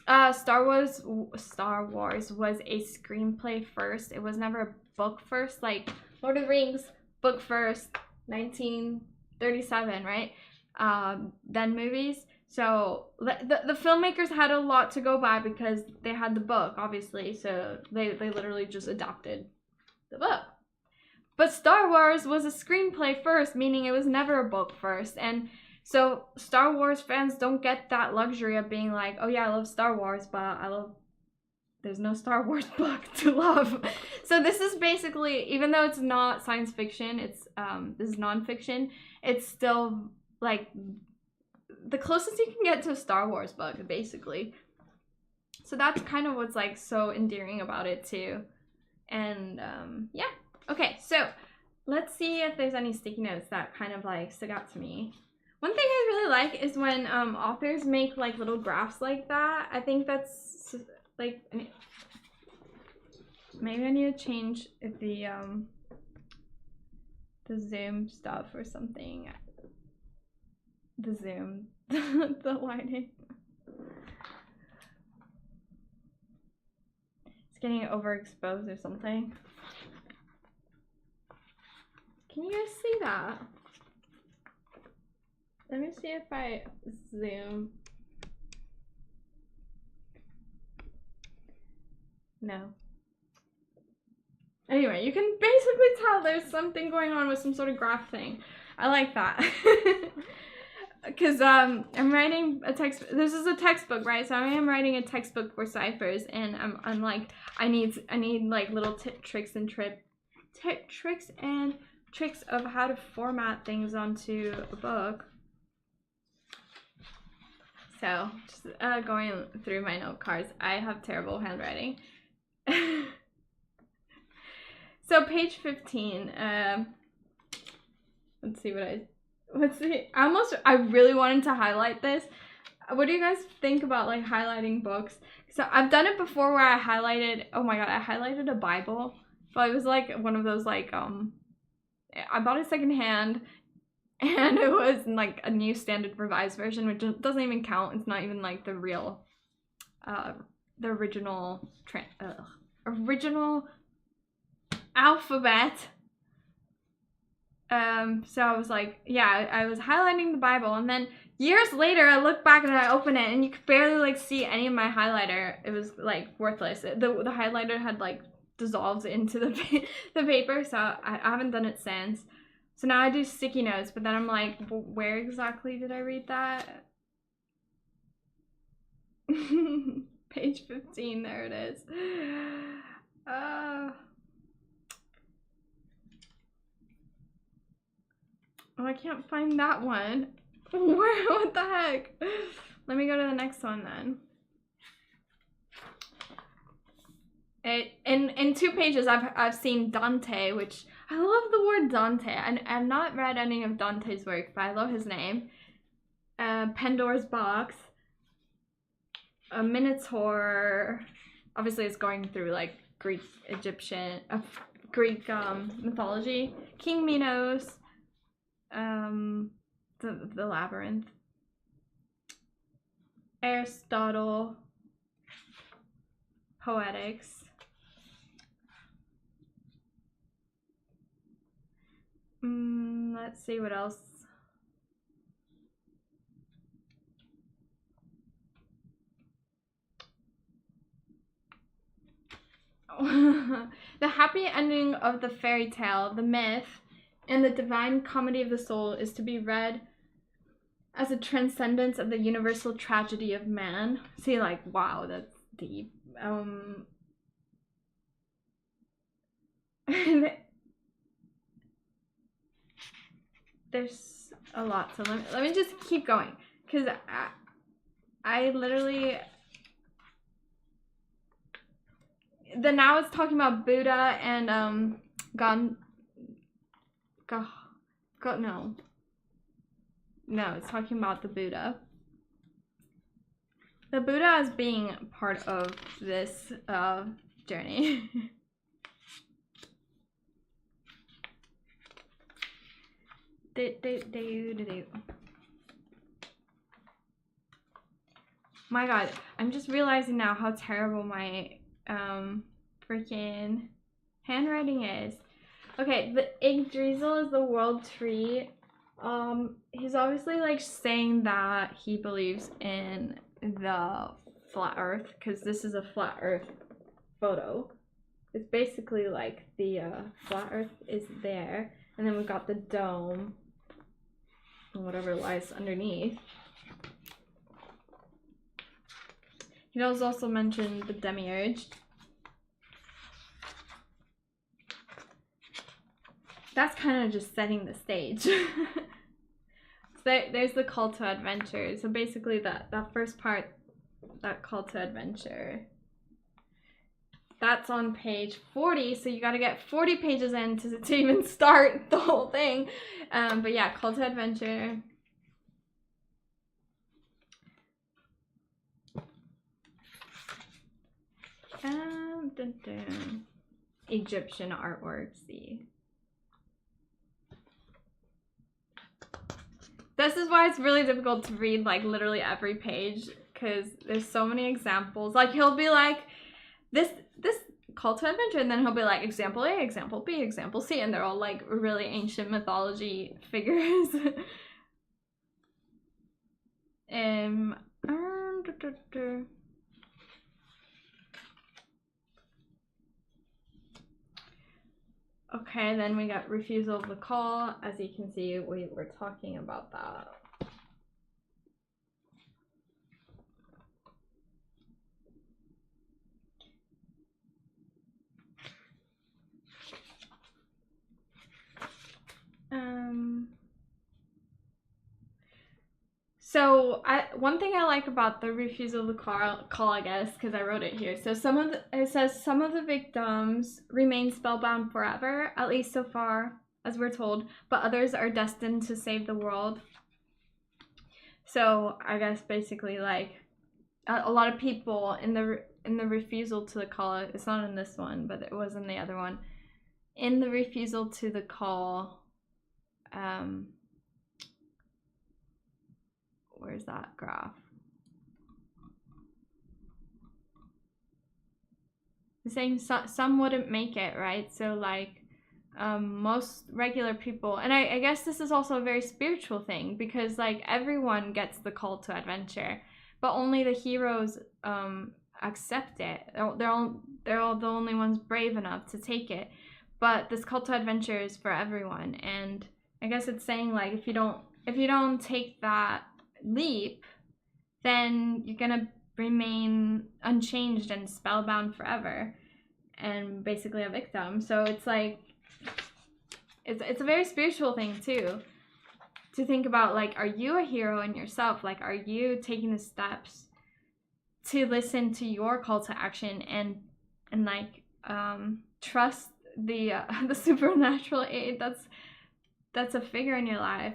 S1: how Star Wars was a screenplay first, it was never a book first. Like Lord of the Rings, book first, 1937, right? Then movies. So the filmmakers had a lot to go by because they had the book, obviously. So they literally just adapted the book. But Star Wars was a screenplay first, meaning it was never a book first. And so Star Wars fans don't get that luxury of being like, oh yeah, I love Star Wars, but there's no Star Wars book to love. So this is basically, even though it's not science fiction, it's this is nonfiction, it's still like the closest you can get to a Star Wars book, basically. So that's kind of what's like so endearing about it too. And yeah. Okay, so let's see if there's any sticky notes that kind of like stuck out to me. One thing I really like is when authors make like little graphs like that. I think that's like, maybe I need to change the zoom stuff or something. The zoom, the lighting. It's getting overexposed or something. Can you guys see that? Let me see if I zoom. No. Anyway, you can basically tell there's something going on with some sort of graph thing. I like that. Because I'm writing a text. This is a textbook, right? So I am writing a textbook for ciphers, and I'm like, I need like little tricks of how to format things onto a book. So just going through my note cards. I have terrible handwriting. So page 15. Let's see I really wanted to highlight this. What do you guys think about like highlighting books? So I've done it before where I highlighted, oh my god, I highlighted a Bible. But it was like one of those like, I bought it secondhand, and it was like a New Standard Revised Version, which doesn't even count. It's not even like the real, the original alphabet. So I was like, yeah, I was highlighting the Bible, and then years later I look back and I open it, and you could barely like see any of my highlighter. It was like worthless. The highlighter had like dissolved into the paper, so I haven't done it since. So now I do sticky notes, but then I'm like, well, where exactly did I read that? Page 15, there it is. Oh, I can't find that one. What the heck? Let me go to the next one then. In 2 pages, I've seen Dante, which I love the word Dante. I've not read any of Dante's work, but I love his name. Pandora's Box. A Minotaur. Obviously, it's going through like Greek mythology. King Minos. The Labyrinth. Aristotle. Poetics. Let's see what else. The happy ending of the fairy tale, the myth, and the divine comedy of the soul is to be read as a transcendence of the universal tragedy of man. See, like, wow, that's deep. There's a lot, so let me just keep going, because I literally... Now it's talking about Buddha and no, it's talking about the Buddha. The Buddha as being part of this journey. My god, I'm just realizing now how terrible my freaking handwriting is. Okay, the Yggdrasil is the world tree. He's obviously like saying that he believes in the flat earth, because this is a flat earth photo. It's basically like the flat earth is there, and then we've got the dome and whatever lies underneath. He does also mention the demiurge. That's kind of just setting the stage. there's the call to adventure. So basically that first part, that call to adventure, that's on page 40. So you got to get 40 pages in to even start the whole thing. But yeah, call to adventure. Dun, dun. Egyptian artwork, see. This is why it's really difficult to read like literally every page, because there's so many examples. Like he'll be like, this call to adventure, and then he'll be like, example A, example B, example C, and they're all like really ancient mythology figures. Okay, then we got refusal of the call. As you can see, we were talking about that. So one thing I like about the refusal of the call, I guess, because I wrote it here. So it says some of the victims remain spellbound forever, at least so far as we're told, but others are destined to save the world. So I guess basically like a lot of people in the refusal to the call. It's not in this one, but it was in the other one. In the refusal to the call. Where's that graph? The saying some wouldn't make it, right? So like most regular people, and I guess this is also a very spiritual thing, because like everyone gets the call to adventure, but only the heroes accept it. They're all the only ones brave enough to take it. But this call to adventure is for everyone, and I guess it's saying like if you don't take that leap, then you're gonna remain unchanged and spellbound forever, and basically a victim. So it's like it's a very spiritual thing too, to think about like, are you a hero in yourself? Like, are you taking the steps to listen to your call to action and like trust the supernatural aid that's a figure in your life?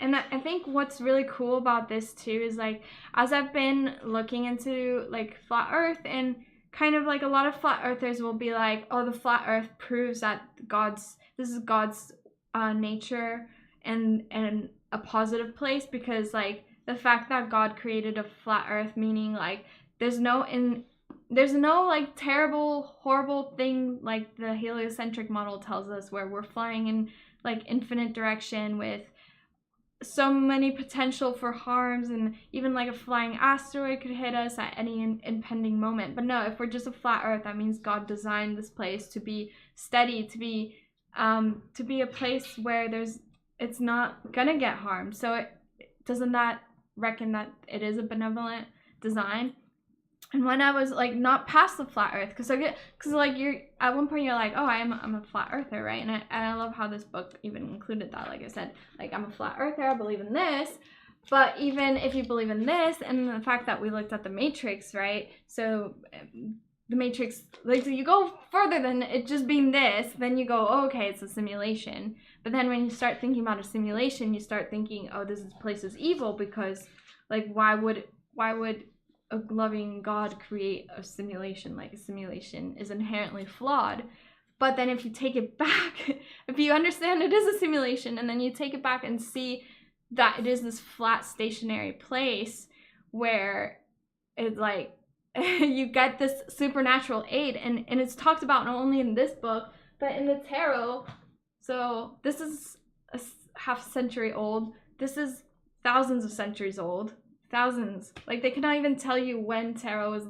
S1: And I think what's really cool about this too is like, as I've been looking into like flat earth, and kind of like a lot of flat earthers will be like, oh, the flat earth proves that this is God's nature and a positive place, because like the fact that God created a flat earth, meaning like there's no like terrible, horrible thing like the heliocentric model tells us, where we're flying in like infinite direction with so many potential for harms, and even like a flying asteroid could hit us at any impending moment. But no, if we're just a flat earth, that means God designed this place to be steady, to be a place where it's not gonna get harmed. So doesn't that reckon that it is a benevolent design? And when I was like not past the flat earth, because like you're at one point you're like, oh, I'm a flat earther, right? And I love how this book even included that. Like I said, like I'm a flat earther, I believe in this. But even if you believe in this, and the fact that we looked at the Matrix, right? So the Matrix, like, so you go further than it just being this, then you go, oh, okay, it's a simulation. But then when you start thinking about a simulation, you start thinking, oh, this place is evil, because like why would a loving God create a simulation? Like, a simulation is inherently flawed. But then if you take it back, if you understand it is a simulation, and then you take it back and see that it is this flat stationary place where it's like you get this supernatural aid, and it's talked about not only in this book but in the tarot. So this is a half century old, this is thousands of centuries old. Thousands. Like, they cannot even tell you when tarot was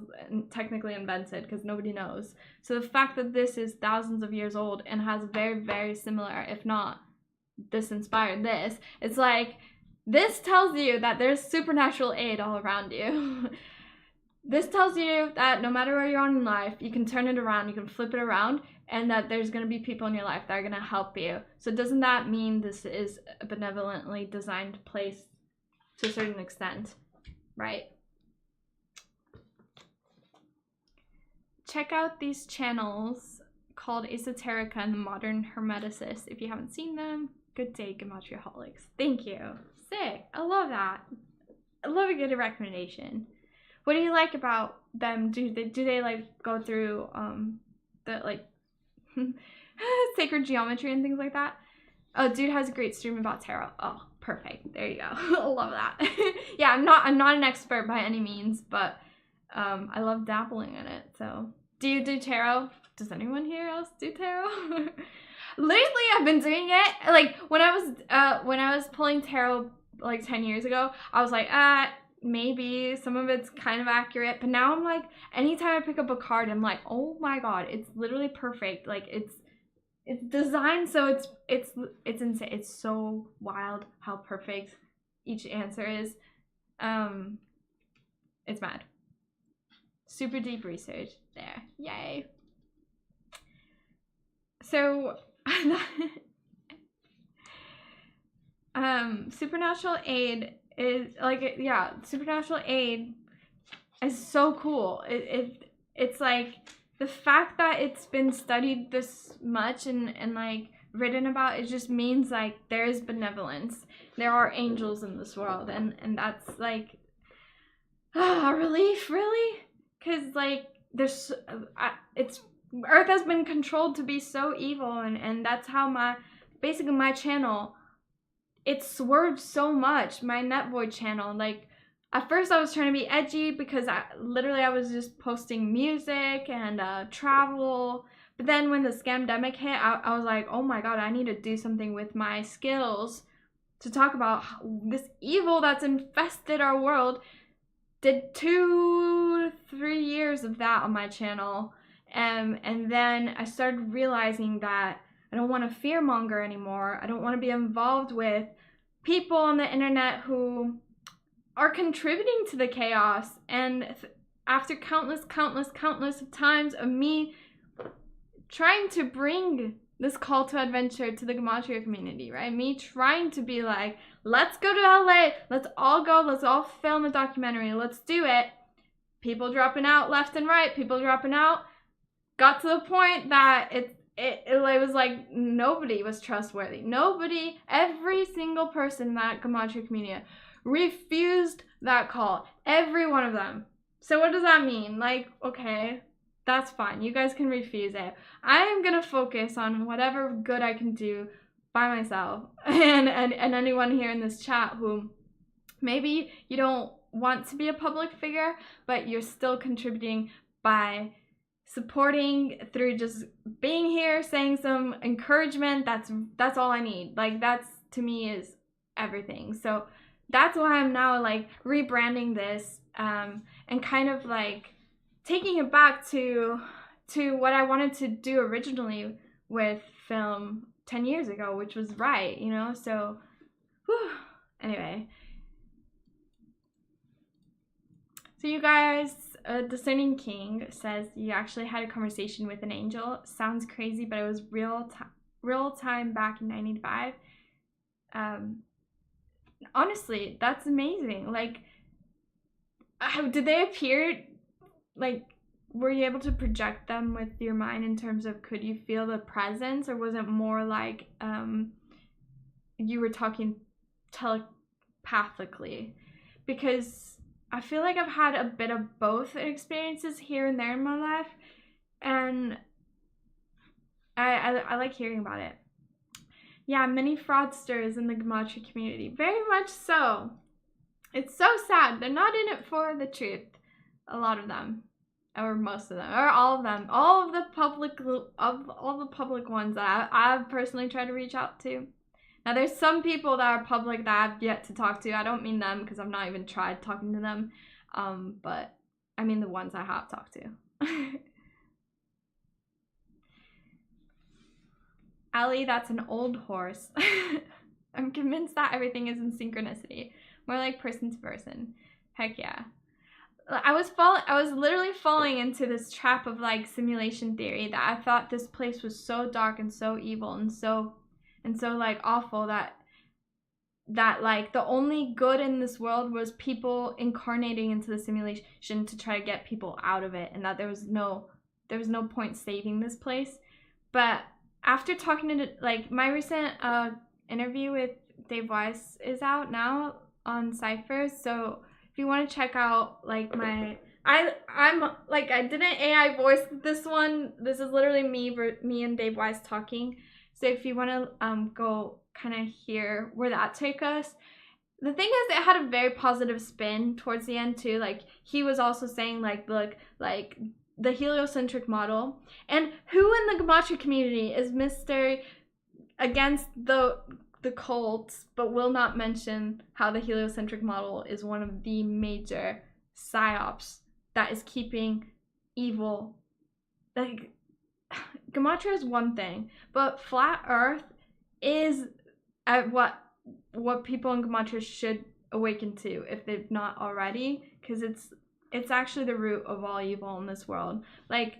S1: technically invented, because nobody knows. So the fact that this is thousands of years old and has very, very similar, if not this inspired this, it's like, this tells you that there's supernatural aid all around you. This tells you that no matter where you're on in life, you can turn it around, you can flip it around, and that there's going to be people in your life that are going to help you. So doesn't that mean this is a benevolently designed place to a certain extent, right? Check out these channels called Esoterica and the Modern Hermeticist if you haven't seen them. Good day, Gematriaholics. Thank you. Sick. I love that. I love a good recommendation. What do you like about them? Do they like go through the like sacred geometry and things like that? Oh, dude has a great stream about tarot. Oh, perfect. There you go. I love that. Yeah, I'm not an expert by any means, but I love dabbling in it. So, do you do tarot? Does anyone here else do tarot? Lately, I've been doing it. Like when I was pulling tarot like 10 years ago, I was like, maybe some of it's kind of accurate, but now I'm like, anytime I pick up a card, I'm like, oh my god, it's literally perfect. Like it's designed so it's insane. It's so wild how perfect each answer is. It's mad. Super deep research there. Yay. So supernatural aid is like, yeah, supernatural aid is so cool. It's like the fact that it's been studied this much and like written about, it just means like there is benevolence. There are angels in this world, and that's like a relief, really, because like there's it's Earth has been controlled to be so evil, and that's how basically my channel, it swerved so much. My Netvoid channel, like at first I was trying to be edgy because I was just posting music and travel, but then when the scamdemic hit, I was like, oh my god, I need to do something with my skills to talk about this evil that's infested our world. Did 2-3 years of that on my channel. And then I started realizing that I don't want to fearmonger anymore. I don't want to be involved with people on the internet who are contributing to the chaos. And after countless times of me trying to bring this call to adventure to the Gematria community, right? Me trying to be like, let's go to LA, let's all go, let's all film a documentary, let's do it. People dropping out left and right, people dropping out. Got to the point that it was like nobody was trustworthy. Nobody, every single person in that Gematria community refused that call. Every one of them. So what does that mean? Like, okay, that's fine. You guys can refuse it. I am gonna focus on whatever good I can do by myself. And anyone here in this chat who maybe you don't want to be a public figure, but you're still contributing by supporting through just being here, saying some encouragement, that's all I need. Like, that's, to me, is everything. So that's why I'm now like rebranding this and kind of like taking it back to what I wanted to do originally with film 10 years ago, which was right, you know? So whew. Anyway, so you guys, Discerning King says you actually had a conversation with an angel. Sounds crazy, but it was real time back in 1995. Honestly, that's amazing. Like, did they appear? Like, were you able to project them with your mind in terms of could you feel the presence, or was it more like you were talking telepathically? Because I feel like I've had a bit of both experiences here and there in my life, and I like hearing about it. Yeah, many fraudsters in the Gematria community. Very much so. It's so sad. They're not in it for the truth. A lot of them. Or most of them. Or all of them. All of the public ones that I've personally tried to reach out to. Now, there's some people that are public that I've yet to talk to. I don't mean them because I've not even tried talking to them. But I mean the ones I have talked to. Ali, that's an old horse. I'm convinced that everything is in synchronicity. More like person to person. Heck yeah. I was literally falling into this trap of like simulation theory that I thought this place was so dark and so evil and so like awful that like the only good in this world was people incarnating into the simulation to try to get people out of it, and that there was no point saving this place. But after talking to like my recent interview with Dave Weiss is out now on Cypher, so if you want to check out like I'm like, I didn't AI voice this one. This is literally me and Dave Weiss talking. So if you want to go kind of hear where that took us. The thing is, it had a very positive spin towards the end too. Like, he was also saying like, look, like the heliocentric model, and who in the gematria community is Mr. against the cults, but will not mention how the heliocentric model is one of the major psyops that is keeping evil. Like, gematria is one thing, but flat Earth is at what people in gematria should awaken to if they've not already, because it's actually the root of all evil in this world. Like,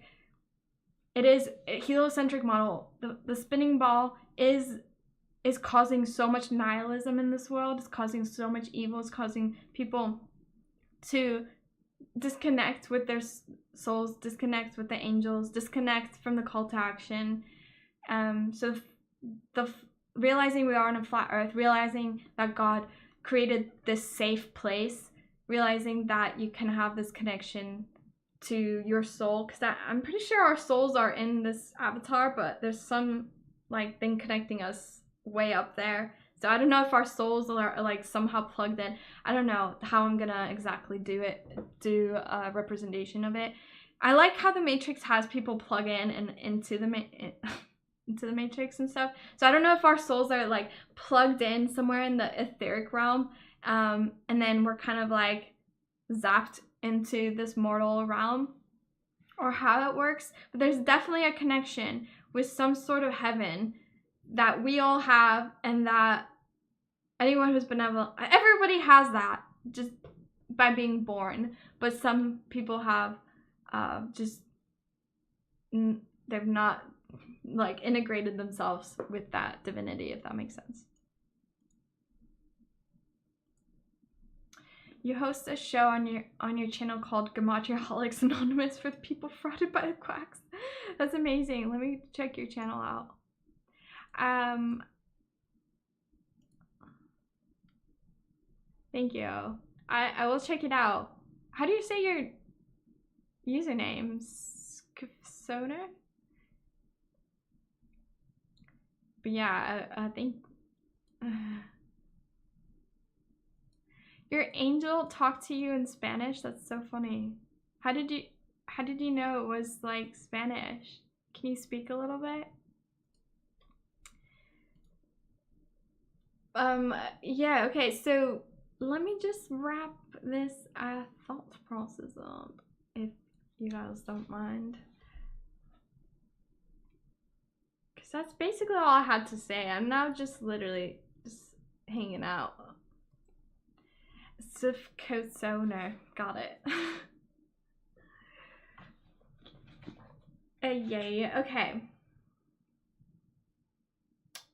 S1: it is a heliocentric model. The spinning ball is causing so much nihilism in this world. It's causing so much evil. It's causing people to disconnect with their souls, disconnect with the angels, disconnect from the call to action. So the realizing we are on a flat earth, realizing that God created this safe place, realizing that you can have this connection to your soul, because I'm pretty sure our souls are in this avatar, but there's some like thing connecting us way up there. So I don't know if our souls are like somehow plugged in. I don't know how I'm gonna exactly do a representation of it. I like how the Matrix has people plug in and into the Matrix and stuff. So I don't know if our souls are like plugged in somewhere in the etheric realm, and then we're kind of like zapped into this mortal realm, or how it works. But there's definitely a connection with some sort of heaven that we all have, and that anyone who's benevolent, everybody has that just by being born. But some people have they've not like integrated themselves with that divinity, if that makes sense. You host a show on your channel called Gematriaholics Anonymous for the people frauded by the quacks. That's amazing. Let me check your channel out. Thank you. I will check it out. How do you say your username? Soner? But yeah, I think your angel talked to you in Spanish. That's so funny. How did you know it was like Spanish? Can you speak a little bit? Yeah, okay, so let me just wrap this thought process up, if you guys don't mind. Because that's basically all I had to say. I'm now just literally just hanging out. Sifkosona, got it. Yay, okay.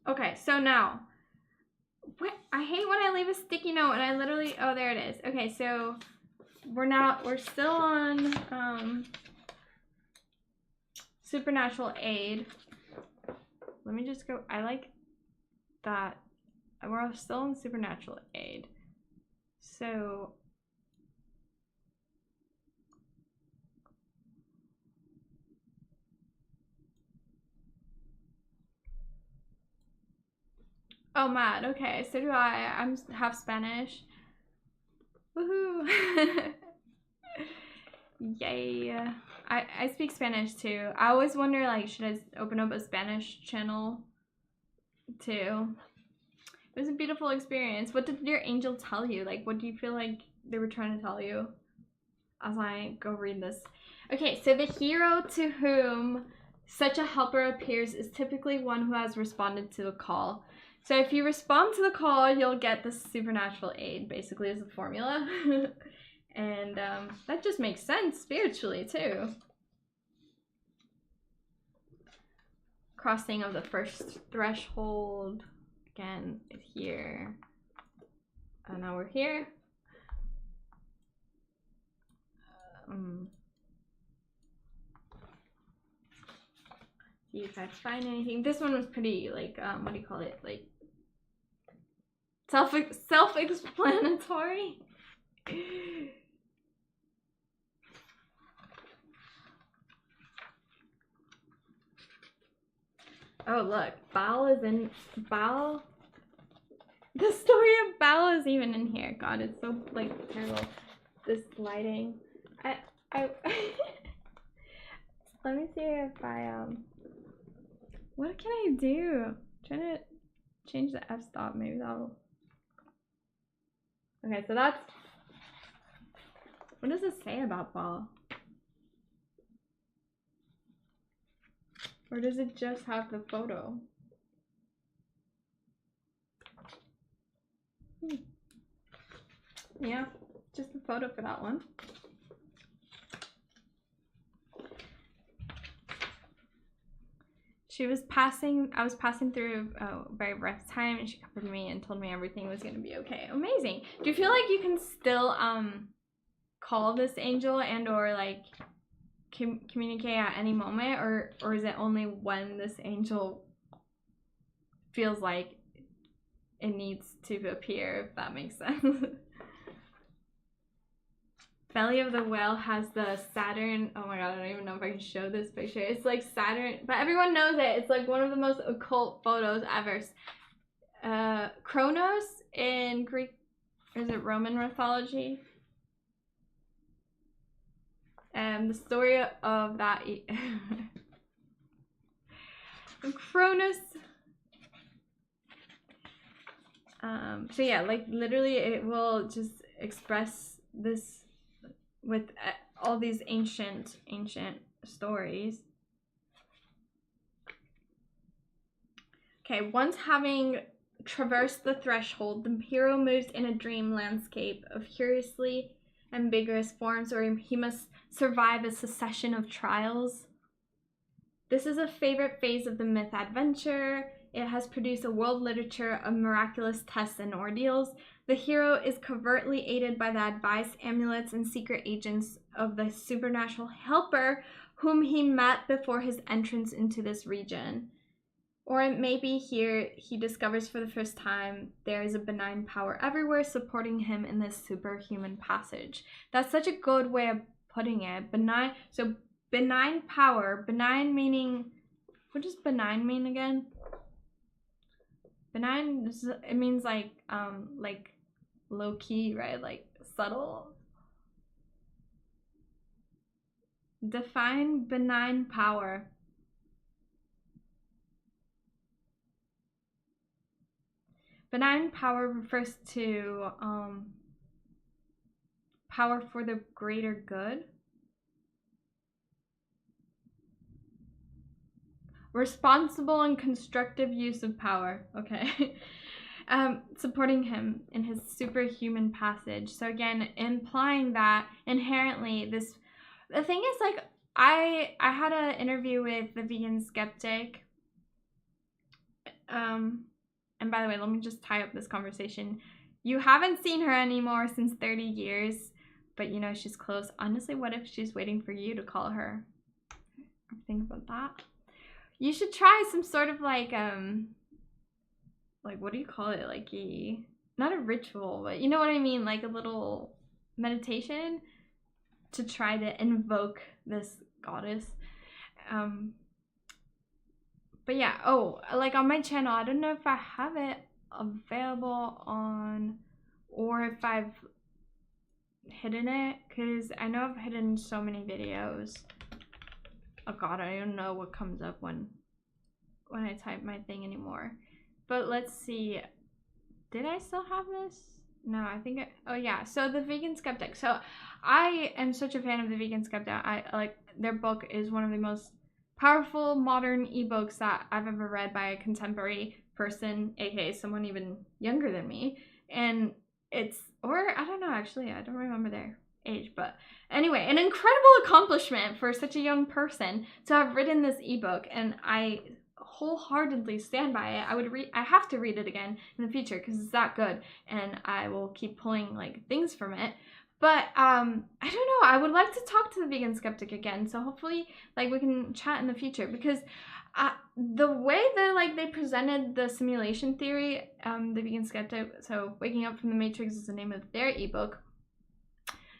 S1: Okay, so now, what? I hate when I leave a sticky note and I literally, oh, there it is. Okay, so we're still on supernatural aid. Let me just go, I like that. We're still in supernatural aid. So oh, mad. Okay, so do I. I'm half Spanish. Woohoo! Yay! I speak Spanish too. I always wonder, like, should I open up a Spanish channel too? It was a beautiful experience. What did your angel tell you? Like, what do you feel like they were trying to tell you? As I go read this. Okay, so the hero to whom such a helper appears is typically one who has responded to a call. So if you respond to the call, you'll get this supernatural aid, basically, as a formula. And And that just makes sense spiritually too. Crossing of the first threshold again is here. And now we're here. See if I find anything. This one was pretty like what do you call it? Like self-explanatory. Oh look, Baal is in Baal. The story of Baal is even in here. God, it's so like terrible. This lighting. I let me see if I what can I do? I'm trying to change the f-stop, maybe that'll. Okay, so that's, what does it say about Baal? Or does it just have the photo? Yeah, just the photo for that one. I was passing through a very rough time, and she comforted me and told me everything was gonna be okay. Amazing. Do you feel like you can still call this angel and or like communicate at any moment, or is it only when this angel feels like it needs to appear, if that makes sense? Belly of the whale has the Saturn. Oh my god, I don't even know if I can show this picture. It's like Saturn, but everyone knows it. It's like one of the most occult photos ever. Kronos in Greek, or is it Roman mythology? The story of that. Kronos. So yeah, like literally it will just express this with all these ancient stories. Okay, once having traversed the threshold, the hero moves in a dream landscape of curiously ambiguous forms, or he must survive a succession of trials. This is a favorite phase of the myth adventure. It has produced a world literature of miraculous tests and ordeals. The hero is covertly aided by the advice, amulets, and secret agents of the supernatural helper whom he met before his entrance into this region. Or it may be here he discovers for the first time there is a benign power everywhere supporting him in this superhuman passage. That's such a good way of putting it. Benign. So benign power. Benign meaning, what does benign mean again? Benign, it means like low key, right? Like subtle. Define benign power. Benign power refers to power for the greater good. Responsible and constructive use of power. Okay. Supporting him in his superhuman passage. So again, implying that inherently this, the thing is, like, I had an interview with the vegan skeptic. And by the way, let me just tie up this conversation. You haven't seen her anymore since 30 years, but you know she's close. Honestly, what if she's waiting for you to call her? Think about that. You should try some sort of like what do you call it? Like not a ritual, but you know what I mean? Like a little meditation to try to invoke this goddess. But yeah, oh, like on my channel, I don't know if I have it available on, or if I've hidden it, because I know I've hidden so many videos. Oh god, I don't know what comes up when I type my thing anymore. But let's see, did I still have this? No, I think oh yeah, so the Vegan Skeptic. So I am such a fan of the Vegan Skeptic. I like their book is one of the most powerful modern ebooks that I've ever read by a contemporary person, aka someone even younger than me. And it's, or I don't know, actually, I don't remember there. age. But anyway, an incredible accomplishment for such a young person to have written this ebook, and I wholeheartedly stand by it. I have to read it again in the future because it's that good, and I will keep pulling like things from it. But I don't know, I would like to talk to the vegan skeptic again, so hopefully like we can chat in the future, because the way that like they presented the simulation theory, the vegan skeptic, so Waking Up from the Matrix is the name of their ebook.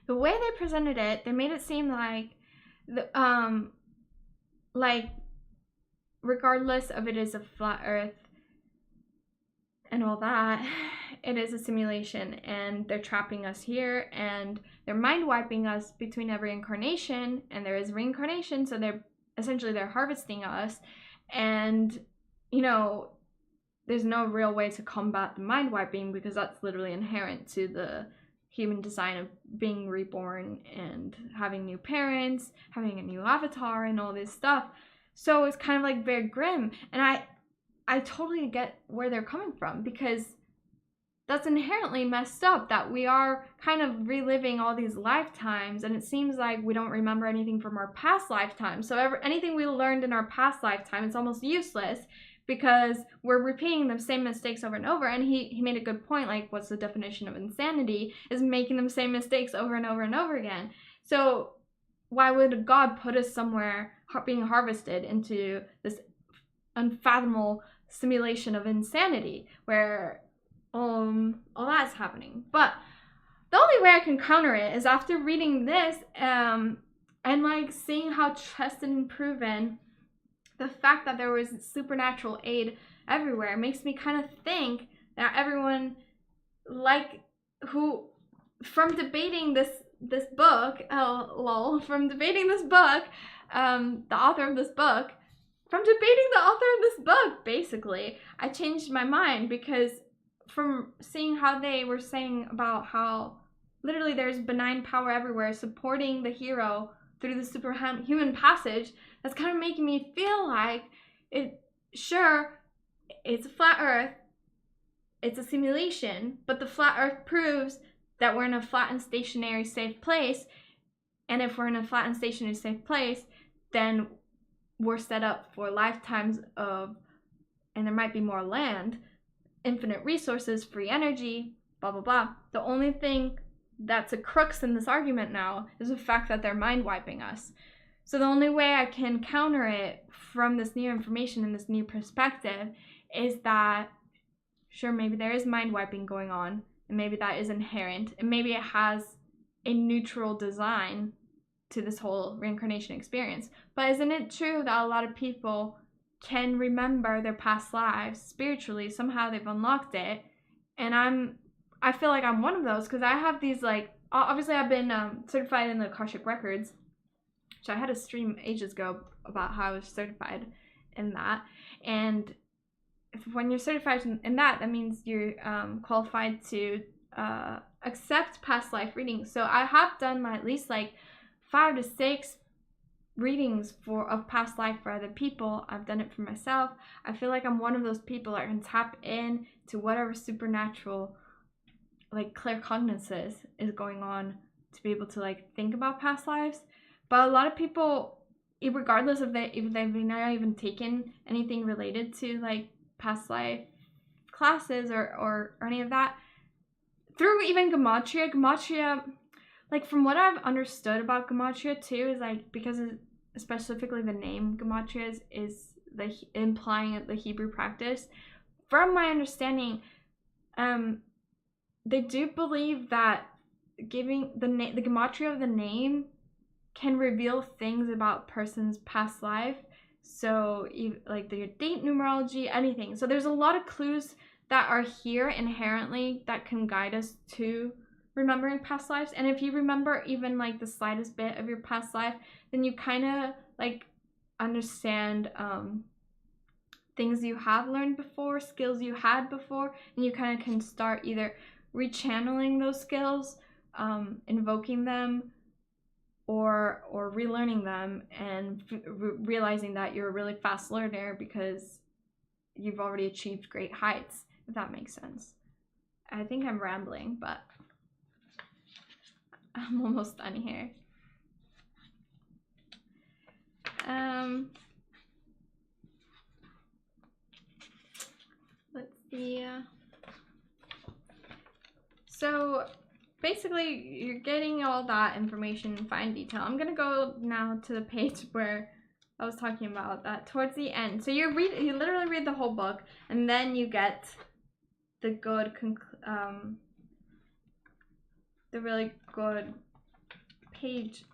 S1: The way they presented it, they made it seem like like regardless of it is a flat earth and all that, it is a simulation, and they're trapping us here, and they're mind wiping us between every incarnation, and there is reincarnation, so they're harvesting us, and you know, there's no real way to combat the mind wiping because that's literally inherent to the human design of being reborn and having new parents, having a new avatar, and all this stuff. So it's kind of like very grim, and I totally get where they're coming from, because that's inherently messed up that we are kind of reliving all these lifetimes, and it seems like we don't remember anything from our past lifetimes. So anything we learned in our past lifetime, it's almost useless because we're repeating the same mistakes over and over. And he made a good point, like what's the definition of insanity is making the same mistakes over and over and over again. So why would God put us somewhere being harvested into this unfathomable simulation of insanity where all that's happening? But the only way I can counter it is after reading this and like seeing how tested and proven the fact that there was supernatural aid everywhere makes me kind of think that everyone, like, who from debating this book, from debating this book, the author of this book, from debating the author of this book, basically, I changed my mind, because from seeing how they were saying about how literally there's benign power everywhere supporting the hero through the superhuman passage, that's kind of making me feel like it's a flat earth, it's a simulation, but the flat earth proves that we're in a flat and stationary safe place, and if we're in a flat and stationary safe place, then we're set up for lifetimes of, and there might be more land, infinite resources, free energy, blah blah blah. The only thing that's a crux in this argument now is the fact that they're mind wiping us. So the only way I can counter it from this new information and this new perspective is that, sure, maybe there is mind wiping going on, and maybe that is inherent, and maybe it has a neutral design to this whole reincarnation experience. But isn't it true that a lot of people can remember their past lives spiritually? Somehow they've unlocked it, and I feel like I'm one of those, because I have these, like, obviously I've been certified in the Akashic Records, which I had a stream ages ago about how I was certified in that. And when you're certified in that, that means you're qualified to accept past life readings. So I have done at least like 5 to 6 readings of past life for other people. I've done it for myself. I feel like I'm one of those people that can tap in to whatever supernatural, like, claircognizance is going on to be able to like think about past lives. But a lot of people, regardless of if they've not even taken anything related to like past life classes or any of that, through even gematria, like, from what I've understood about gematria too, is like, because specifically the name gematria is implying the Hebrew practice. From my understanding, they do believe that giving the gematria of the name can reveal things about person's past life. So like their date numerology, anything. So there's a lot of clues that are here inherently that can guide us to remembering past lives. And if you remember even like the slightest bit of your past life, then you kind of like understand things you have learned before, skills you had before, and you kind of can start either rechanneling those skills, invoking them, or relearning them, and realizing that you're a really fast learner because you've already achieved great heights, if that makes sense. I think I'm rambling, but I'm almost done here. Let's see. So basically, you're getting all that information in fine detail. I'm gonna go now to the page where I was talking about that towards the end. So you literally read the whole book, and then you get the good, the really good page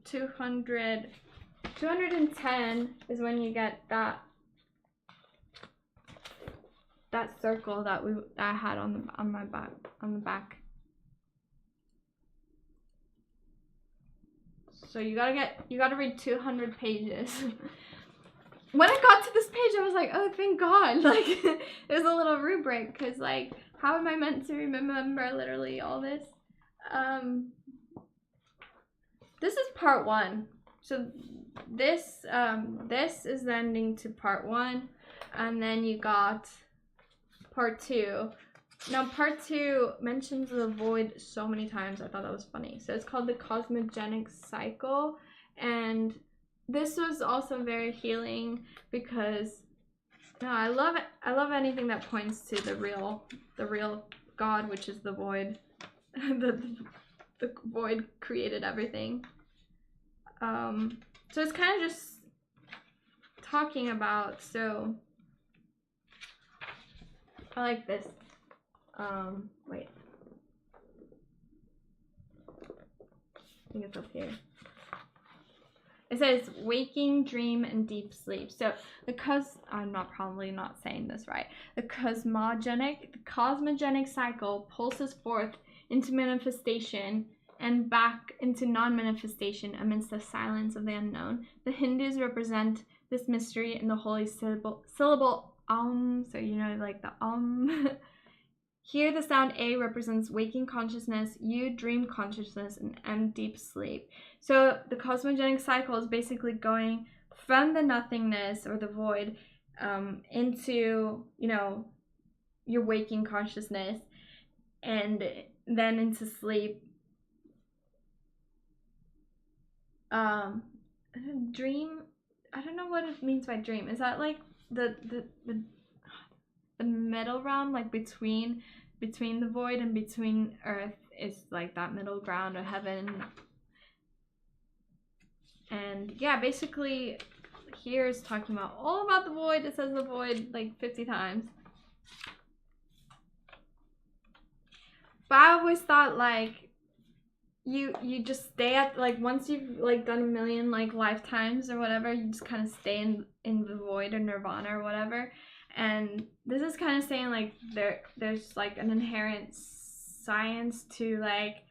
S1: 210 is when you get that circle that I had on the back. So you gotta read 200 pages. When I got to this page, I was like, oh, thank God. Like, there's a little rubric, because, like, how am I meant to remember literally all this? This is part 1. So this is the ending to part 1, and then you got part 2. Now, part 2 mentions the void so many times. I thought that was funny. So it's called the cosmogenic cycle, and this was also very healing because I love it. I love anything that points to the real God, which is the void. the void created everything. So it's kind of just talking about. So I like this. Wait. I think it's up here. It says waking, dream, and deep sleep. So I'm probably not saying this right. The cosmogenic cycle pulses forth into manifestation and back into non-manifestation amidst the silence of the unknown. The Hindus represent this mystery in the holy syllable Om. So like the Om. Here, the sound A represents waking consciousness, U, dream consciousness, and M, deep sleep. So the cosmogenic cycle is basically going from the nothingness or the void into, your waking consciousness, and then into sleep. Dream, I don't know what it means by dream. Is that like the middle realm, like between the void and between earth, is like that middle ground of heaven? And yeah, basically here is talking about all about the void. It says the void like 50 times. But I always thought like you just stay at, like, once you've like done a million like lifetimes or whatever, you just kind of stay in the void or nirvana or whatever. And this is kind of saying like there's like an inherent science to like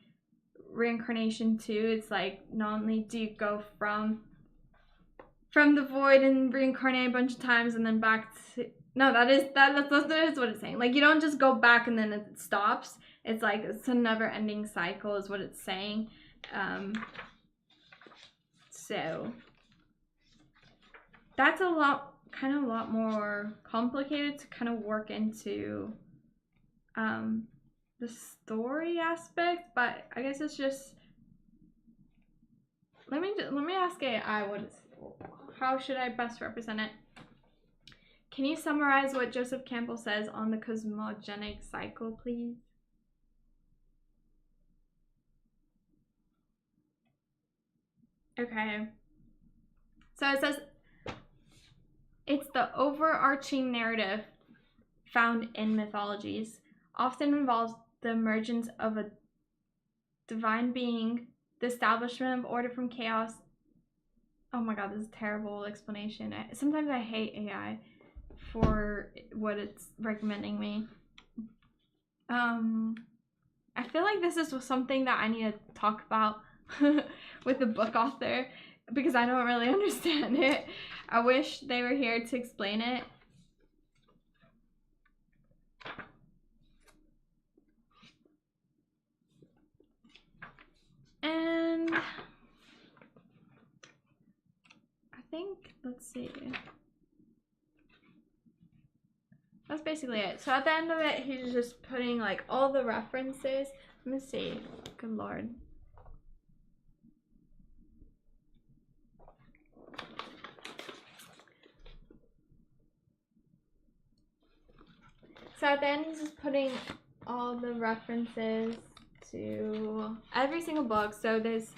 S1: reincarnation too. It's like not only do you go from the void and reincarnate a bunch of times and then back to, no, that is what it's saying. Like, you don't just go back and then it stops. It's like it's a never-ending cycle is what it's saying. So that's a lot more complicated to kind of work into the story aspect, but I guess it's just, let me ask AI how should I best represent it. Can you summarize what Joseph Campbell says on the cosmogenic cycle, please? Okay. So it says, it's the overarching narrative found in mythologies, often involves the emergence of a divine being, the establishment of order from chaos. Oh my god, this is a terrible explanation. Sometimes I hate AI for what it's recommending me. I feel like this is something that I need to talk about with the book author, because I don't really understand it. I wish they were here to explain it. And I think, let's see. That's basically it. So at the end of it, he's just putting like all the references. Let me see. Good lord. at the end, he's just putting all the references to every single book. So there's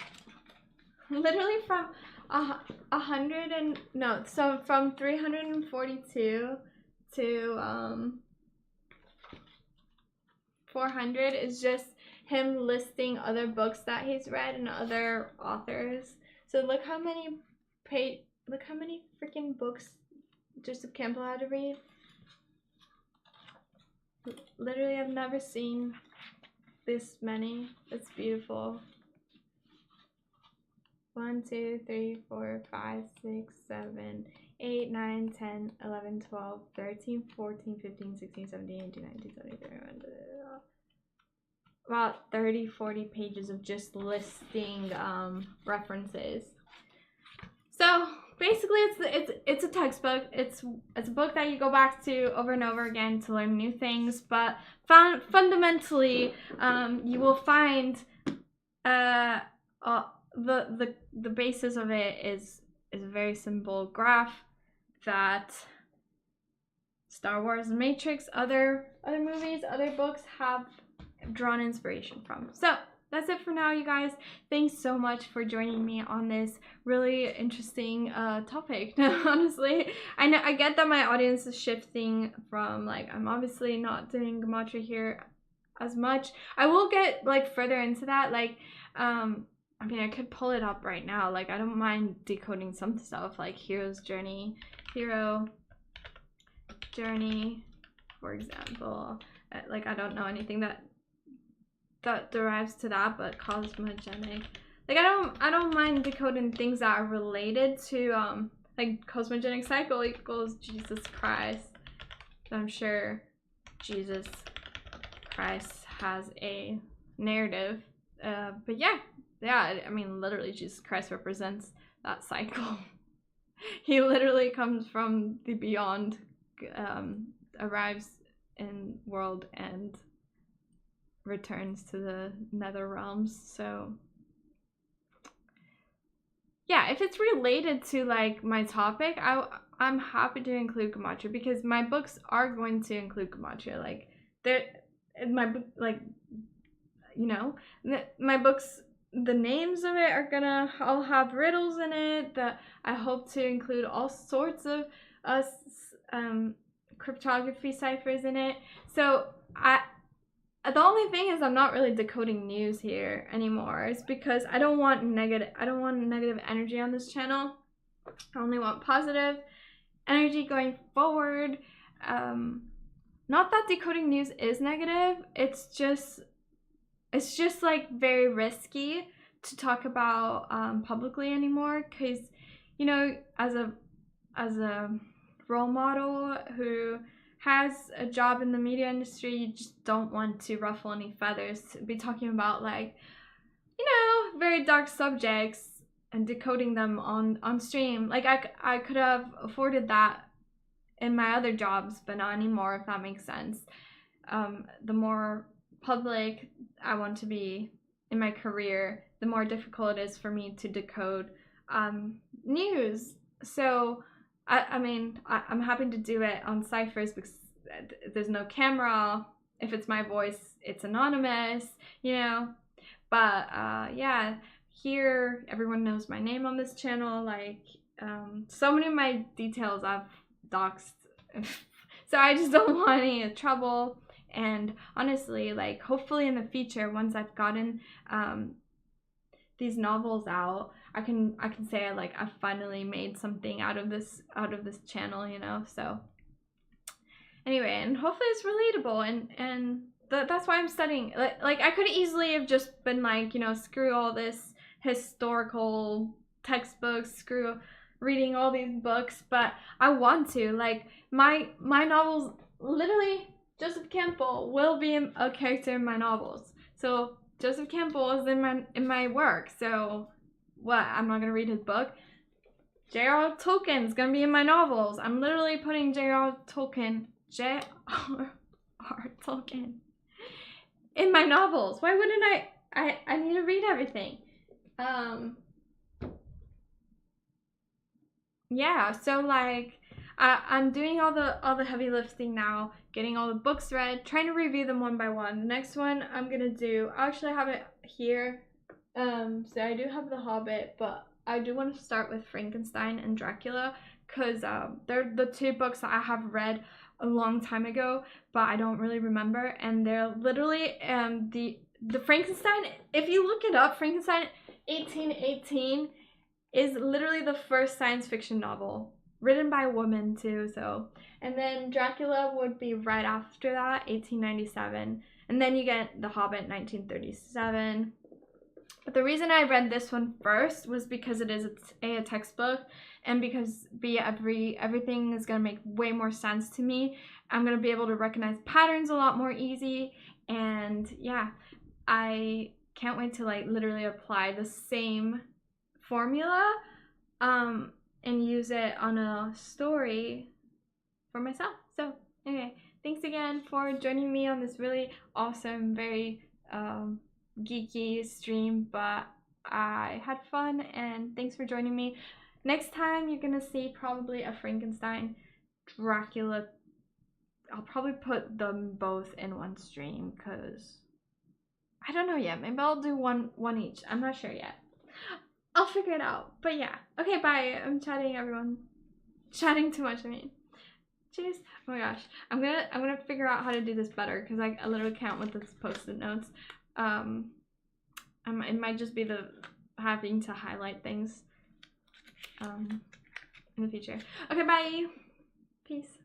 S1: literally from from 342 to 400 is just him listing other books that he's read and other authors. So look how many freaking books Joseph Campbell had to read. Literally, I've never seen this many. It's beautiful. 1, 2, 3, 4, 5, 6, 7, 8, 9, 10, 11, 12, 13, 14, 15, 16, 17, 18, 19, 20, 21, about 30, 40 pages of just listing references. So basically, it's a textbook. It's a book that you go back to over and over again to learn new things. But fundamentally, you will find the basis of it is a very simple graph that Star Wars and Matrix, other movies, other books have drawn inspiration from. So that's it for now, you guys. Thanks so much for joining me on this really interesting topic. Honestly, I get that my audience is shifting from, like, I'm obviously not doing gematria here as much. I will get like further into that. Like, I mean, I could pull it up right now. Like, I don't mind decoding some stuff, like hero journey, for example. Like, I don't know anything that derives to that, but cosmogenic, like, I don't mind decoding things that are related to like cosmogenic cycle equals Jesus Christ. So I'm sure Jesus Christ has a narrative, but yeah, I mean, literally Jesus Christ represents that cycle. He literally comes from the beyond, arrives in world and returns to the nether realms. So yeah, if it's related to like my topic, I'm happy to include gematria, because my books are going to include gematria. Like, my book, like, you know, my books, the names of it are gonna all have riddles in it. That I hope to include all sorts of cryptography ciphers in it. So the only thing is, I'm not really decoding news here anymore. It's because I don't want negative energy on this channel. I only want positive energy going forward. Not that decoding news is negative. It's just like very risky to talk about publicly anymore, because, you know, as a role model who has a job in the media industry, you just don't want to ruffle any feathers to be talking about, like, you know, very dark subjects and decoding them on stream. Like, I could have afforded that in my other jobs, but not anymore, if that makes sense. The more public I want to be in my career, the more difficult it is for me to decode news. So I mean, I'm happy to do it on ciphers because there's no camera. If it's my voice, it's anonymous, you know. But yeah, here everyone knows my name on this channel. Like, so many of my details I've doxed. So I just don't want any trouble. And honestly, like, hopefully in the future, once I've gotten these novels out, I can say, like, I've finally made something out of this channel, you know. So anyway, and hopefully it's relatable, and that's why I'm studying. Like I could easily have just been like, you know, screw all this historical textbooks, screw reading all these books, but I want to. Like, my novels, literally, Joseph Campbell will be a character in my novels. So Joseph Campbell is in my work. So what? I'm not gonna read his book. J.R.R. Tolkien's gonna be in my novels. I'm literally putting J.R.R. Tolkien in my novels. Why wouldn't I need to read everything. Yeah, so like I'm doing all the heavy lifting now getting all the books read, trying to review them one by one. The next one I'm gonna do, I actually have it here. So I do have The Hobbit, but I do want to start with Frankenstein and Dracula, because they're the two books that I have read a long time ago, but I don't really remember, and they're literally the Frankenstein, if you look it up, Frankenstein 1818 is literally the first science fiction novel written by a woman too. So, and then Dracula would be right after that, 1897, and then you get The Hobbit, 1937. But the reason I read this one first was because it is a textbook, and because everything is gonna make way more sense to me. I'm gonna be able to recognize patterns a lot more easy, and yeah, I can't wait to like literally apply the same formula and use it on a story for myself. So anyway, thanks again for joining me on this really awesome, very geeky stream, but I had fun, and thanks for joining me. Next time you're gonna see probably a Frankenstein, Dracula. I'll probably put them both in one stream because I don't know yet. Maybe I'll do one each. I'm not sure yet. I'll figure it out. But yeah. Okay, bye. I'm chatting, everyone. Chatting too much, I mean. Cheers. Oh my gosh. I'm gonna figure out how to do this better, because I literally can't with this post-it notes. It might just be the having to highlight things in the future. Okay, bye. Peace.